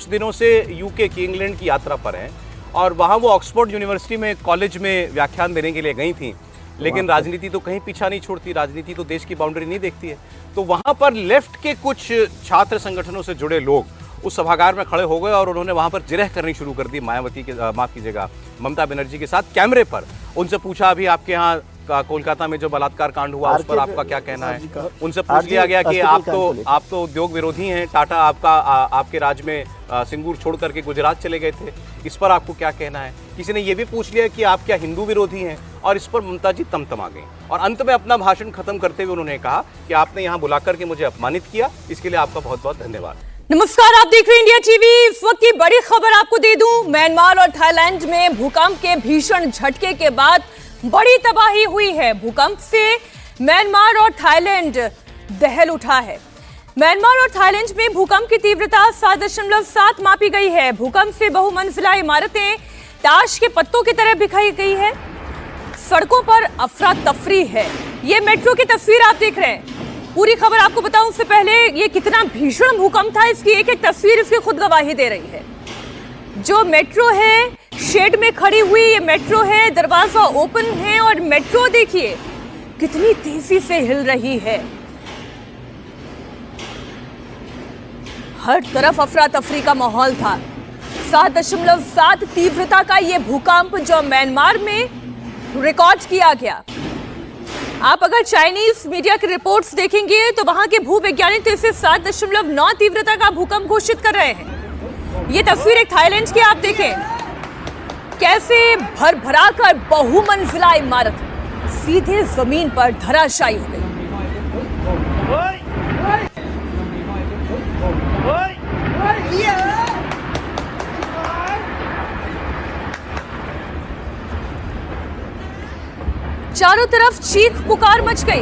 दिनों से यूके की, इंग्लैंड की यात्रा पर हैं, और वहाँ वो ऑक्सफोर्ड यूनिवर्सिटी में कॉलेज में व्याख्यान देने के लिए गई थी। लेकिन राजनीति तो कहीं पीछा नहीं छोड़ती, राजनीति तो देश की बाउंड्री नहीं देखती है। तो वहाँ पर लेफ्ट के कुछ छात्र संगठनों से जुड़े लोग उस सभागार में खड़े हो गए, और उन्होंने वहाँ पर जिरह करनी शुरू कर दी मायावती के, माफ़ कीजिएगा, ममता बनर्जी के साथ कैमरे पर। उनसे पूछा, अभी आपके यहाँ कोलकाता में जो बलात्कार कांड हुआ उस पर आपका क्या कहना है? उनसे पूछ लिया गया कि आप तो उद्योग विरोधी हैं, टाटा आपके राज्य में सिंगूर छोड़ करके गुजरात चले गए थे, इस पर आपको क्या कहना है? किसी ने ये भी पूछ लिया कि आप क्या हिंदू विरोधी हैं, और इस पर ममता जी तमतमा गई। और अंत में अपना भाषण खत्म करते हुए उन्होंने कहा कि आपने यहाँ बुलाकर के मुझे अपमानित किया, इसके लिए आपका बहुत बहुत धन्यवाद। नमस्कार, आप देख रहे हैं इंडिया टीवी। इस वक्त की बड़ी खबर आपको दे दूं, म्यांमार और थाईलैंड में भूकंप के भीषण झटके के बाद बड़ी तबाही हुई है। भूकंप से म्यांमार और थाईलैंड दहल उठा है। म्यांमार और थाईलैंड में भूकंप की तीव्रता 7.7 मापी गई है। भूकंप से बहुमंजिला इमारतें ताश के पत्तों की तरह बिखरी गई है। सड़कों पर अफरा तफरी है। ये मेट्रो की तस्वीर आप देख रहे हैं। पूरी खबर आपको बताऊं उससे पहले ये कितना भीषण भूकंप था इसकी एक एक तस्वीर इसकी खुद गवाही दे रही है। जो मेट्रो है शेड में खड़ी हुई, ये मेट्रो है, दरवाजा ओपन है और मेट्रो देखिए कितनी तेजी से हिल रही है। हर तरफ अफरा तफरी का माहौल था। 7.7 तीव्रता का ये भूकंप जो म्यांमार में रिकॉर्ड किया गया। आप अगर चाइनीज मीडिया की रिपोर्ट्स देखेंगे तो वहां के भूवैज्ञानिक तो इसे 7.9 तीव्रता का भूकंप घोषित कर रहे हैं। ये तस्वीर एक थाईलैंड की आप देखें, कैसे भरभरा कर बहुमंजिला इमारत सीधे जमीन पर धराशायी हो गई। चारों तरफ चीख पुकार मच गई।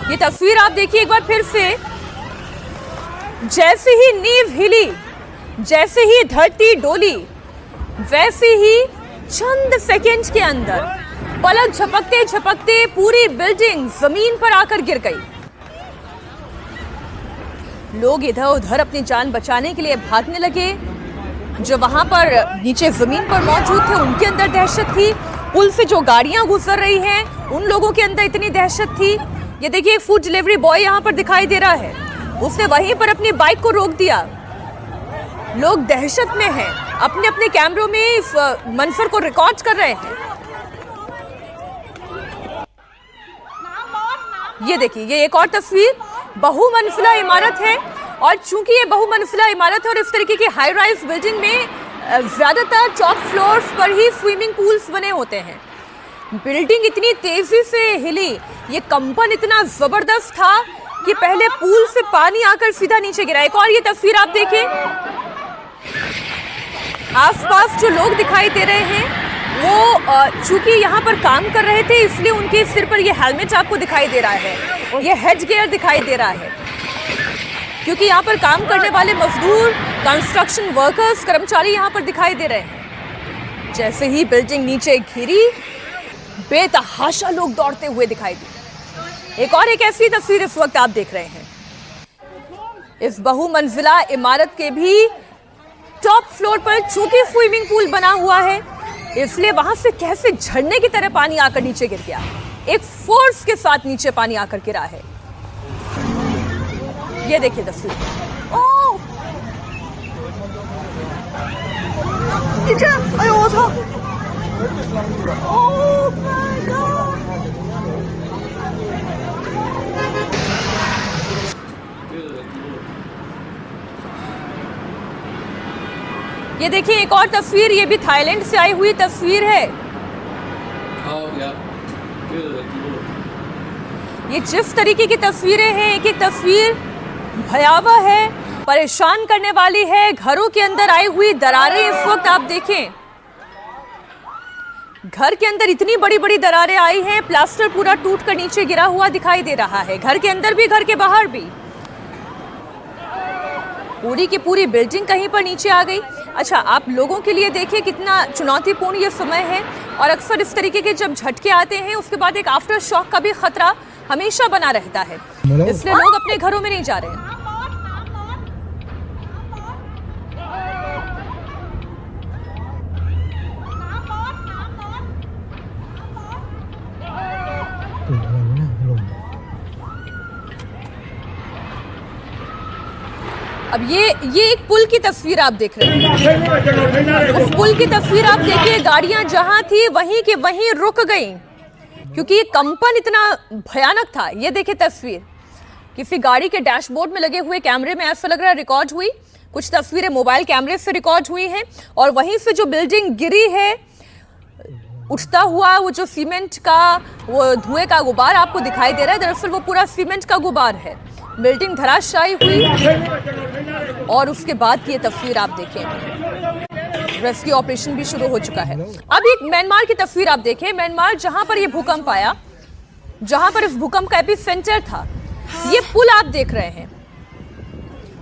ये तस्वीर आप देखिए एक बार फिर से, जैसे ही नींव हिली, जैसे ही धरती डोली, वैसे ही चंद सेकंड के अंदर पलक झपकते झपकते पूरी बिल्डिंग जमीन पर आकर गिर गई। लोग इधर उधर अपनी जान बचाने के लिए भागने लगे। जो वहां पर नीचे जमीन पर मौजूद थे उनके अंदर दहशत थी। पुल से जो गाड़ियां गुजर रही हैं उन लोगों के अंदर इतनी दहशत थी। ये देखिए एक फूड डिलीवरी बॉय यहां पर दिखाई दे रहा है, उसने वहीं पर अपनी बाइक को रोक दिया। लोग दहशत में हैं, अपने अपने कैमरों में इस मंजर को रिकॉर्ड कर रहे हैं। ये देखिए ये एक और तस्वीर, बहुमंजिला इमारत है और चूंकि ये बहुमंजिला इमारत है और इस तरीके की हाई राइज बिल्डिंग में ज्यादातर टॉप फ्लोर्स पर ही स्विमिंग पूल्स बने होते हैं। बिल्डिंग इतनी तेजी से हिली, ये कंपन इतना जबरदस्त था कि पहले पूल से पानी आकर सीधा नीचे गिरा। एक और ये तस्वीर आप देखें, आसपास जो लोग दिखाई दे रहे हैं वो चूंकि यहाँ पर काम कर रहे थे इसलिए उनके सिर पर ये हेलमेट आपको दिखाई दे रहा है, ये हेड गियर दिखाई दे रहा है, क्योंकि यहाँ पर काम करने वाले मजदूर, कंस्ट्रक्शन वर्कर्स, कर्मचारी यहाँ पर दिखाई दे रहे हैं। जैसे ही बिल्डिंग नीचे घिरी, बेतहाशा लोग दौड़ते हुए दिखाई दिए। एक और एक ऐसी तस्वीर इस वक्त आप देख रहे हैं, इस बहुमंजिला इमारत के भी टॉप फ्लोर पर चूंकि स्विमिंग पूल बना हुआ है इसलिए वहां से कैसे झरने की तरह पानी आकर नीचे गिर गया। एक फोर्स के साथ नीचे पानी आकर गिरा है। ये देखिए तस्वीर, ओह नीचे, अरे वो था, ओह माय गॉड। ये देखिए एक और तस्वीर, ये भी थाईलैंड से आई हुई तस्वीर है। ये जिस तरीके की तस्वीरें हैं, एक एक तस्वीर भयावह है, परेशान करने वाली है। घरों के अंदर आई हुई दरारें इस वक्त आप देखें, घर के अंदर इतनी बड़ी बड़ी दरारें आई हैं, प्लास्टर पूरा टूट कर नीचे गिरा हुआ दिखाई दे रहा है, घर के अंदर भी घर के बाहर भी। पूरी की पूरी बिल्डिंग कहीं पर नीचे आ गई। अच्छा, आप लोगों के लिए देखिए कितना चुनौतीपूर्ण ये समय है और अक्सर इस तरीके के जब झटके आते हैं उसके बाद एक आफ्टर शॉक का भी खतरा हमेशा बना रहता है, इसलिए लोग अपने घरों में नहीं जा रहे हैं। अब ये एक पुल की तस्वीर आप देख रहे हैं। उस पुल की तस्वीर आप देखिए, गाड़ियां जहां थी वहीं के वहीं रुक गई क्योंकि ये कंपन इतना भयानक था। ये देखिए तस्वीर, किसी गाड़ी के डैशबोर्ड में लगे हुए कैमरे में ऐसा लग रहा है रिकॉर्ड हुई, कुछ तस्वीरें मोबाइल कैमरे से रिकॉर्ड हुई हैं और वहीं से जो बिल्डिंग गिरी है, उठता हुआ वो जो सीमेंट का वो धुएं का गुबार आपको दिखाई दे रहा है, दरअसल वो पूरा सीमेंट का गुबार है। बिल्डिंग धराशायी हुई और उसके बाद की ये तस्वीर आप देखें, रेस्क्यू ऑपरेशन भी शुरू हो चुका है। अब एक म्यांमार की तस्वीर आप देखें। म्यांमार जहां पर यह भूकंप आया, जहां पर इस भूकंप का एपिसेंटर था, ये पुल आप देख रहे हैं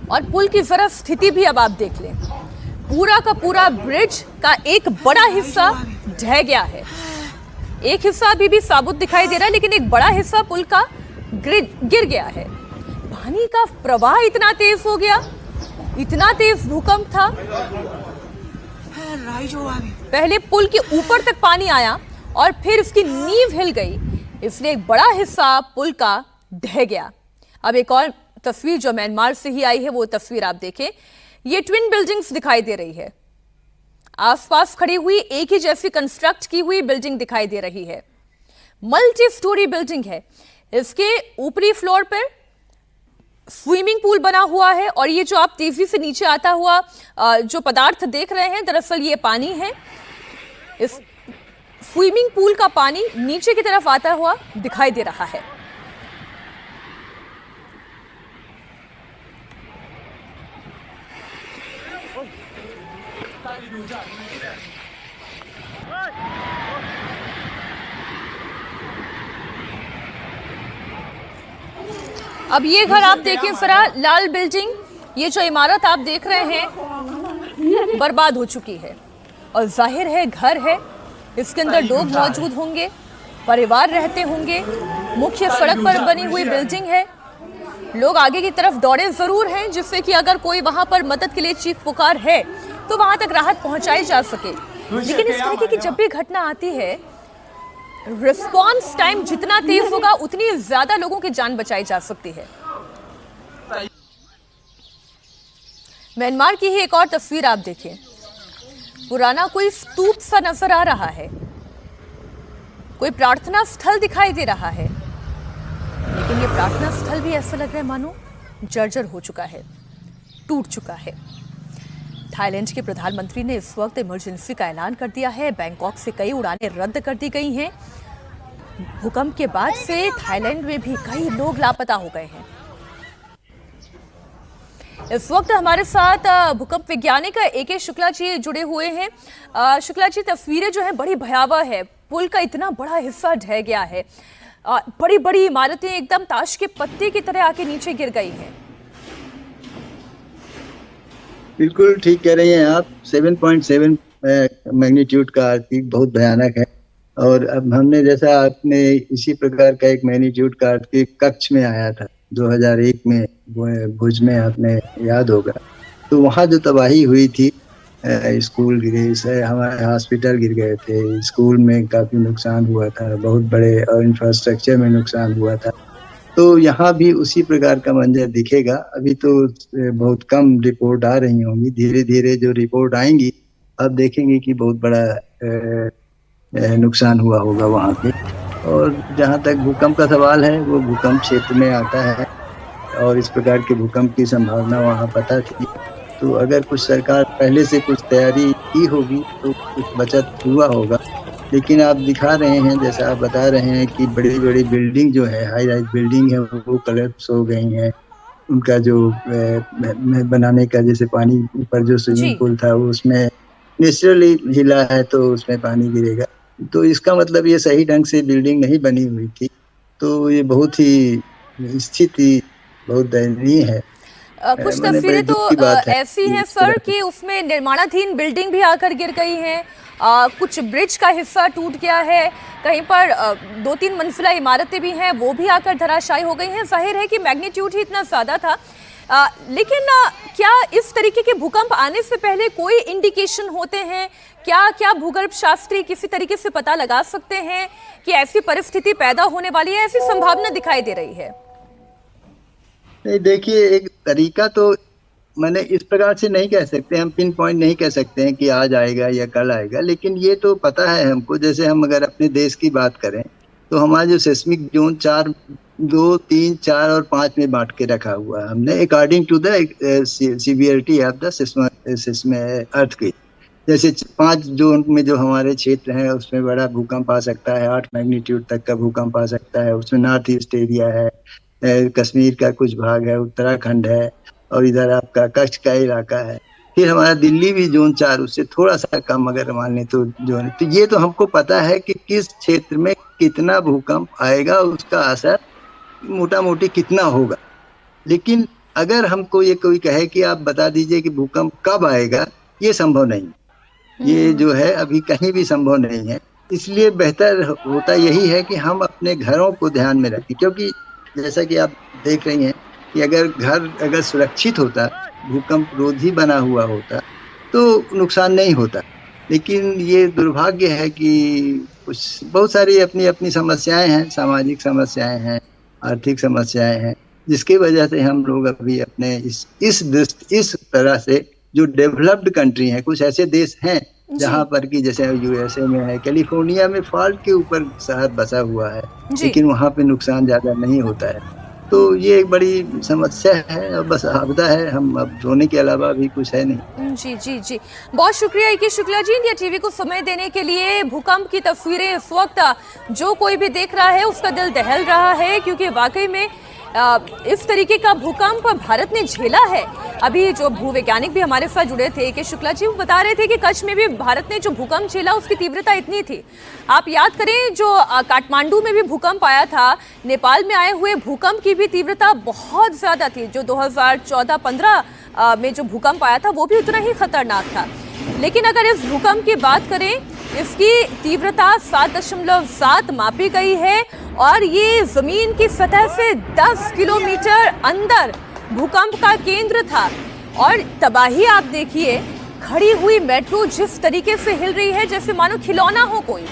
और पुल की जरा स्थिति भी अब आप देख लें। पूरा का पूरा ब्रिज का एक बड़ा हिस्सा ढह गया है। एक हिस्सा अभी भी साबुत दिखाई दे रहा है, लेकिन एक बड़ा हिस्सा पुल का गिर गया है। पानी का प्रवाह इतना तेज हो गया, इतना तेज भूकंप था। पहले पुल के ऊपर तक पानी आया और फिर इसकी नींव हिल गई, इसलिए एक बड़ा हिस्सा पुल का ढह गया। अब एक और तस्वीर जो म्यांमार से ही आई है, वो तस्वीर आप देखें। ये ट्विन बिल्डिंग्स दिखाई दे रही है। आसपास खड़ी हुई एक ही जैसी कंस्ट्रक्ट की हुई बिल्डिंग दिखाई दे रही है। मल्टी स्टोरी बिल्डिंग है। इसके ऊपरी फ्लोर पर स्विमिंग पूल बना हुआ है और ये जो आप तेजी से नीचे आता हुआ जो पदार्थ देख रहे हैं, दरअसल ये पानी है। इस स्विमिंग पूल का पानी नीचे की तरफ आता हुआ दिखाई दे रहा है। अब ये घर आप देखें जरा, लाल बिल्डिंग, ये जो इमारत आप देख रहे हैं बर्बाद हो चुकी है और जाहिर है घर है, इसके अंदर लोग मौजूद होंगे, परिवार रहते होंगे। मुख्य सड़क पर बनी हुई बिल्डिंग है। लोग आगे की तरफ दौड़े जरूर हैं, जिससे कि अगर कोई वहां पर मदद के लिए चीख पुकार है तो वहां तक राहत पहुंचाई जा सके। लेकिन इस तरीके की जब भी घटना आती है, रिस्पॉन्स टाइम जितना तेज होगा उतनी ज्यादा लोगों की जान बचाई जा सकती है। म्यांमार की ही एक और तस्वीर आप देखें। पुराना कोई स्तूप सा नजर आ रहा है, कोई प्रार्थना स्थल दिखाई दे रहा है, लेकिन ये प्रार्थना स्थल भी ऐसा लग रहा है मानो जर्जर हो चुका है, टूट चुका है। थाईलैंड के प्रधानमंत्री ने इस वक्त इमरजेंसी का ऐलान कर दिया है। बैंकॉक से कई उड़ानें रद्द कर दी गई हैं। भूकंप के बाद से थाईलैंड में भी कई लोग लापता हो गए हैं। इस वक्त हमारे साथ भूकंप वैज्ञानिक AK शुक्ला जी जुड़े हुए हैं। शुक्ला जी, तस्वीरें जो है बड़ी भयावह है। पुल का इतना बड़ा हिस्सा ढह गया है, बड़ी बड़ी इमारतें एकदम ताश के पत्ते की तरह आके नीचे गिर गई हैं। बिल्कुल ठीक कह रही हैं आप। 7.7 मैग्नीट्यूड का अर्थक्वेक बहुत भयानक है। और अब हमने, जैसा आपने इसी प्रकार का एक मैग्नीट्यूड का अर्थक्वेक कच्छ में आया था 2001 में, भुज में, आपने याद होगा। तो वहाँ जो तबाही हुई थी, स्कूल गिरे, हमारे हॉस्पिटल गिर गए थे, स्कूल में काफ़ी नुकसान हुआ था, बहुत बड़े, और इंफ्रास्ट्रक्चर में नुकसान हुआ था। तो यहाँ भी उसी प्रकार का मंजर दिखेगा। अभी तो बहुत कम रिपोर्ट आ रही होंगी, धीरे धीरे जो रिपोर्ट आएंगी अब देखेंगे कि बहुत बड़ा नुकसान हुआ होगा वहाँ पे। और जहाँ तक भूकंप का सवाल है, वो भूकंप क्षेत्र में आता है और इस प्रकार के भूकंप की संभावना वहाँ पता थी। तो अगर कुछ सरकार पहले से कुछ तैयारी की होगी तो कुछ बचत हुआ होगा। लेकिन आप दिखा रहे हैं, जैसा आप बता रहे हैं कि बड़ी बड़ी बिल्डिंग जो है, हाई राइज बिल्डिंग है, वो कोलैप्स हो गई हैं। उनका जो बनाने का, जैसे पानी ऊपर जो स्विमिंग पूल था वो उसमें नेचुरली हिला है तो उसमें पानी गिरेगा। तो इसका मतलब ये सही ढंग से बिल्डिंग नहीं बनी हुई थी। तो ये बहुत ही स्थिति बहुत दयनीय है। कुछ तस्वीरें तो ऐसी हैं सर कि उसमें निर्माणाधीन बिल्डिंग भी आकर गिर गई है। कुछ ब्रिज का हिस्सा टूट गया है, कहीं पर 2-3 मंजिला इमारतें भी हैं, वो भी आकर धराशायी हो गई हैं। जाहिर है कि मैग्नीट्यूड ही इतना ज़्यादा था। लेकिन क्या इस तरीके के भूकंप आने से पहले कोई इंडिकेशन होते हैं? क्या भूगर्भ शास्त्री किसी तरीके से पता लगा सकते हैं कि ऐसी परिस्थिति पैदा होने वाली है, ऐसी संभावना दिखाई दे रही है? नहीं, देखिए, एक तरीका तो मैंने इस प्रकार से नहीं कह सकते, हम पिन पॉइंट नहीं कह सकते हैं कि आज आएगा या कल आएगा। लेकिन ये तो पता है हमको, जैसे हम अगर अपने देश की बात करें तो हमारा जो सेस्मिक जोन 2, 3, 4 और 5 में बांट के रखा हुआ है हमने, according to the severity of the earthquake. जैसे 5 जोन में जो हमारे क्षेत्र हैं उसमें बड़ा भूकंप आ सकता है, 8 मैग्नीट्यूड तक का भूकंप आ सकता है। उसमें नॉर्थ ईस्ट एरिया है, कश्मीर का कुछ भाग है, उत्तराखंड है, और इधर आपका कच्छ का इलाका है। फिर हमारा दिल्ली भी जोन 4 उससे थोड़ा सा कम अगर मान लें तो जोन, तो ये तो हमको पता है कि किस क्षेत्र में कितना भूकंप आएगा, उसका असर मोटा मोटी कितना होगा। लेकिन अगर हमको ये कोई कहे कि आप बता दीजिए कि भूकंप कब आएगा, ये संभव नहीं, ये जो है अभी कहीं भी संभव नहीं है। इसलिए बेहतर होता यही है कि हम अपने घरों को ध्यान में रखें, क्योंकि जैसा कि आप देख रही हैं कि अगर घर अगर सुरक्षित होता, भूकंप रोधी बना हुआ होता तो नुकसान नहीं होता। लेकिन ये दुर्भाग्य है कि कुछ बहुत सारी अपनी अपनी समस्याएं हैं, सामाजिक समस्याएं हैं, आर्थिक समस्याएं हैं, जिसकी वजह से हम लोग अभी अपने इस तरह से जो डेवलप्ड कंट्री हैं, कुछ ऐसे देश हैं जहाँ पर कि जैसे यूएसए में है, कैलिफोर्निया में फॉल्ट के ऊपर शहर बसा हुआ है, लेकिन वहाँ पे नुकसान ज्यादा नहीं होता है। तो ये एक बड़ी समस्या है और बस आपदा है, हम अब रोने के अलावा भी कुछ है नहीं। जी जी जी, बहुत शुक्रिया ए के शुक्ला जी, इंडिया टीवी को समय देने के लिए। भूकंप की तस्वीरें इस वक्त जो कोई भी देख रहा है उसका दिल दहल रहा है, क्योंकि वाकई में इस तरीके का भूकंप भारत ने झेला है। अभी जो भूवैज्ञानिक भी हमारे साथ जुड़े थे, के शुक्ला जी, वो बता रहे थे कि कच्छ में भी भारत ने जो भूकंप झेला उसकी तीव्रता इतनी थी। आप याद करें जो काठमांडू में भी भूकंप आया था, नेपाल में आए हुए भूकंप की भी तीव्रता बहुत ज्यादा थी। जो 2014-15 में जो भूकंप आया था वो भी उतना ही खतरनाक था। लेकिन अगर इस भूकंप की बात करें, इसकी तीव्रता 7.7 मापी गई है और ये जमीन की सतह से 10 किलोमीटर अंदर भूकंप का केंद्र था। और तबाही आप देखिए, खड़ी हुई मेट्रो जिस तरीके से हिल रही है जैसे मानो खिलौना हो कोई।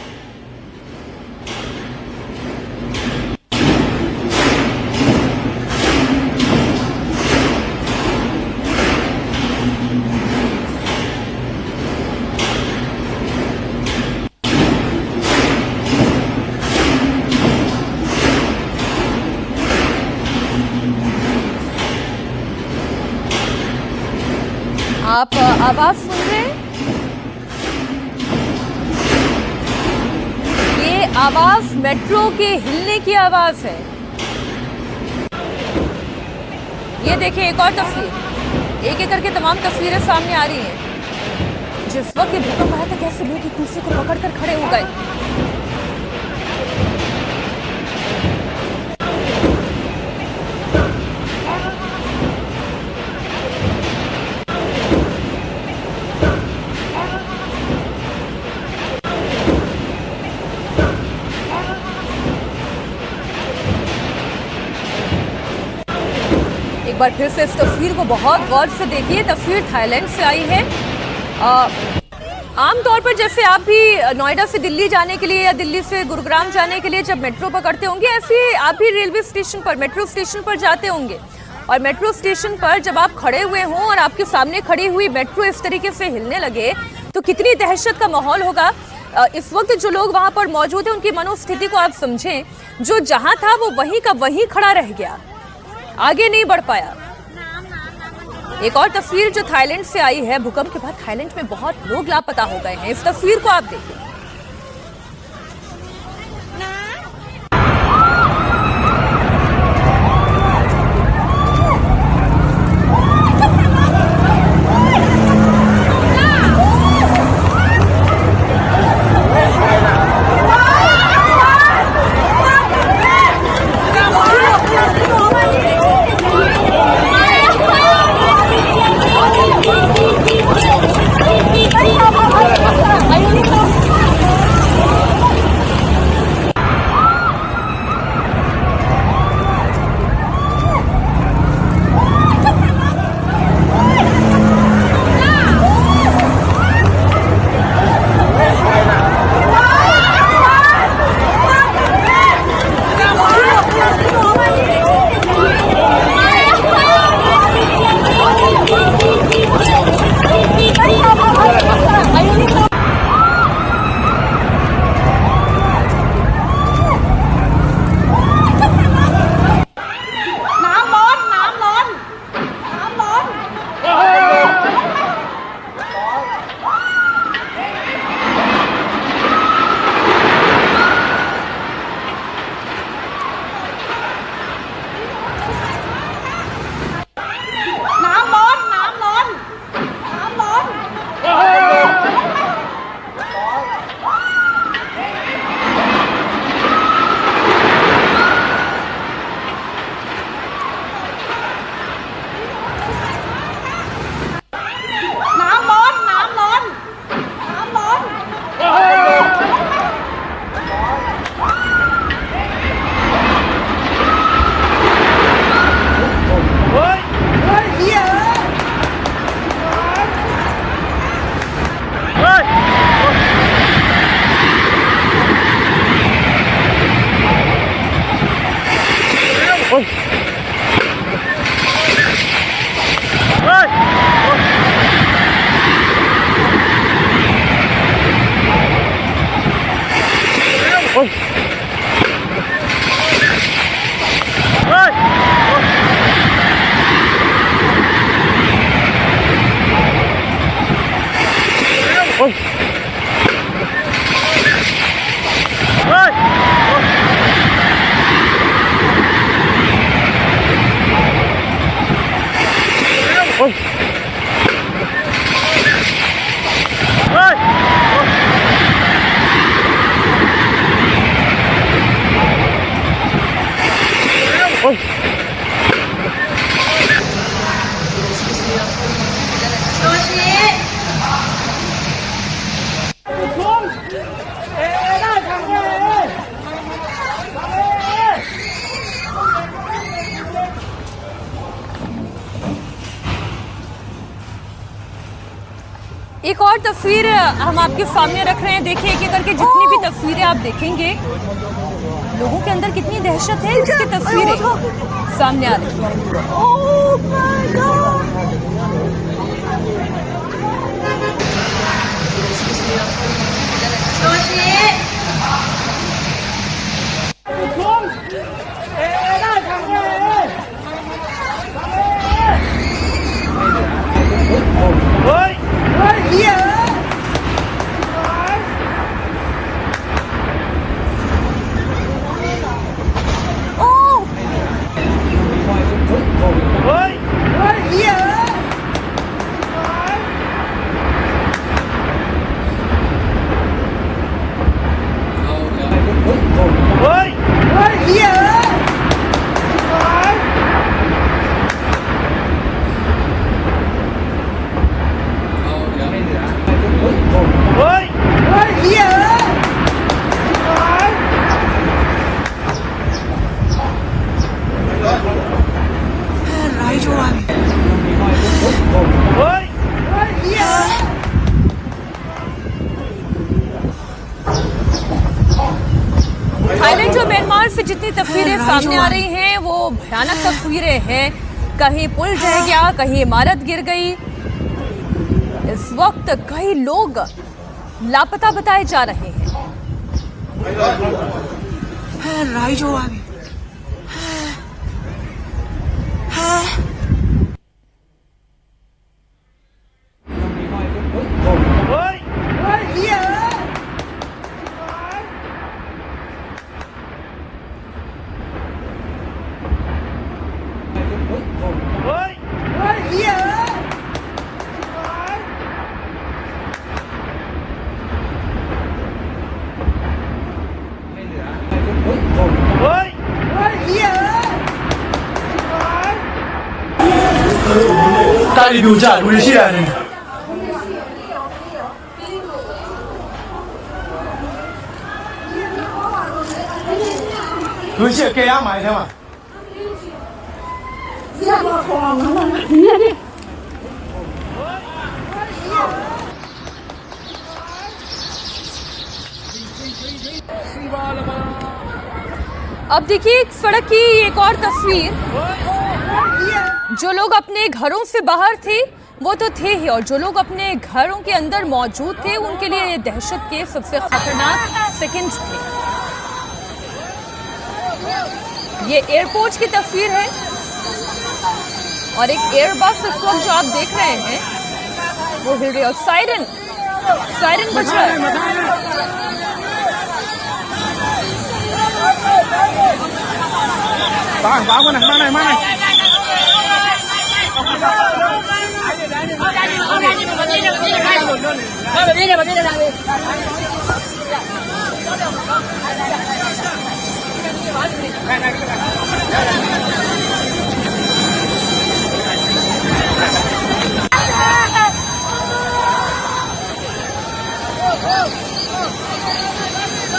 आप आवाज सुन रहे हैं? ये आवाज मेट्रो के हिलने की आवाज है। ये देखिए एक और तस्वीर, एक एक करके तमाम तस्वीरें सामने आ रही हैं। जिस वक्त ये भूकंप आया था कैसे लोग एक दूसरे को पकड़कर खड़े हो गए। एक बार फिर से इस तस्वीर को बहुत गौर से देखिए। तस्वीर थाईलैंड से आई है। आमतौर पर जैसे आप भी नोएडा से दिल्ली जाने के लिए या दिल्ली से गुरुग्राम जाने के लिए जब मेट्रो पकड़ते होंगे, ऐसे ही आप भी रेलवे स्टेशन पर, मेट्रो स्टेशन पर जाते होंगे। और मेट्रो स्टेशन पर जब आप खड़े हुए हों और आपके सामने खड़ी हुई मेट्रो इस तरीके से हिलने लगे तो कितनी दहशत का माहौल होगा। इस वक्त जो लोग वहां पर मौजूद हैं उनकी मनोस्थिति को आप समझें। जो जहां था वो वहीं का वहीं खड़ा रह गया, आगे नहीं बढ़ पाया। एक और तस्वीर जो थाईलैंड से आई है, भूकंप के बाद थाईलैंड में बहुत लोग लापता हो गए हैं। इस तस्वीर को आप देखिए। तस्वीर हम आपके सामने रख रहे हैं। देखिए एक एक करके जितनी भी तस्वीरें आप देखेंगे, लोगों के अंदर कितनी दहशत है, इसकी तस्वीरें सामने आ रही थाईलैंड और म्यांमार से जितनी तस्वीरें सामने आ रही हैं वो भयानक तस्वीरें हैं। कहीं पुल ढह गया, कहीं इमारत गिर गई। इस वक्त कई लोग लापता बताए जा रहे हैं। अब देखिए एक सड़क की एक और तस्वीर। जो लोग अपने घरों से बाहर थे वो तो थे ही, और जो लोग अपने घरों के अंदर मौजूद थे उनके लिए ये दहशत के सबसे खतरनाक सेकंड्स थे। ये एयरपोर्ट की तस्वीर है और एक एयरबस इस वक्त जो आप देख रहे हैं वो हिल रही है और सायरन बज रहा है।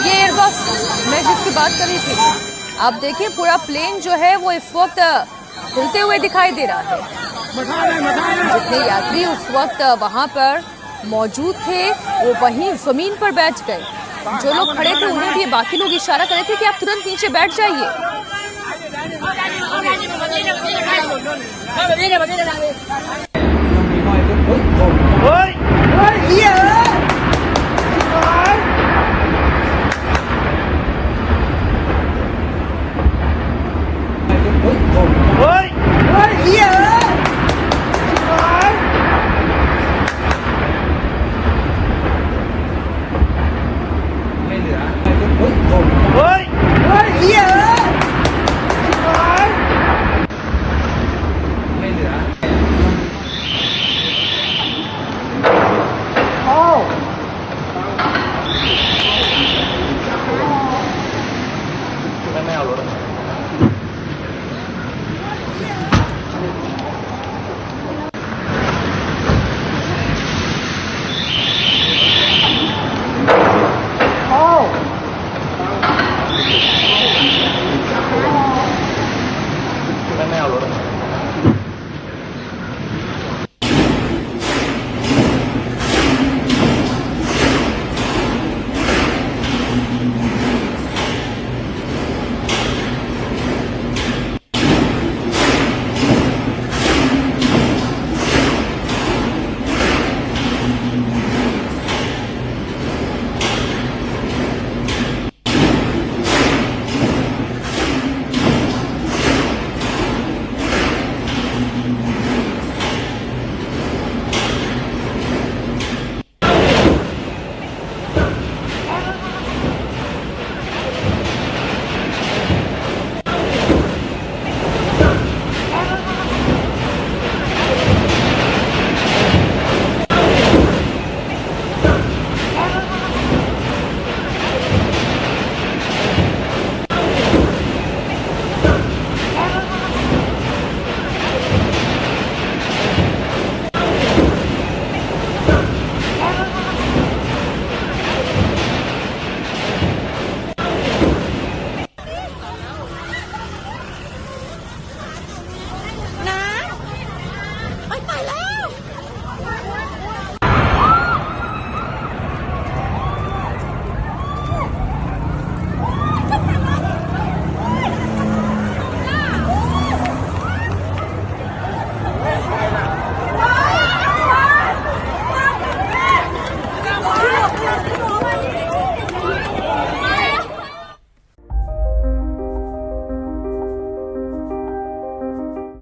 ये एयरबस मैं जिसकी बात कर रही थी, आप देखिए पूरा प्लेन जो है वो इस वक्त हिलते हुए दिखाई दे रहा है। जितने यात्री उस वक्त वहां पर मौजूद थे वो वहीं जमीन पर बैठ गए। जो लोग खड़े थे उन्हें भी बाकी लोग इशारा कर रहे थे कि आप तुरंत नीचे बैठ जाइए। Yeah!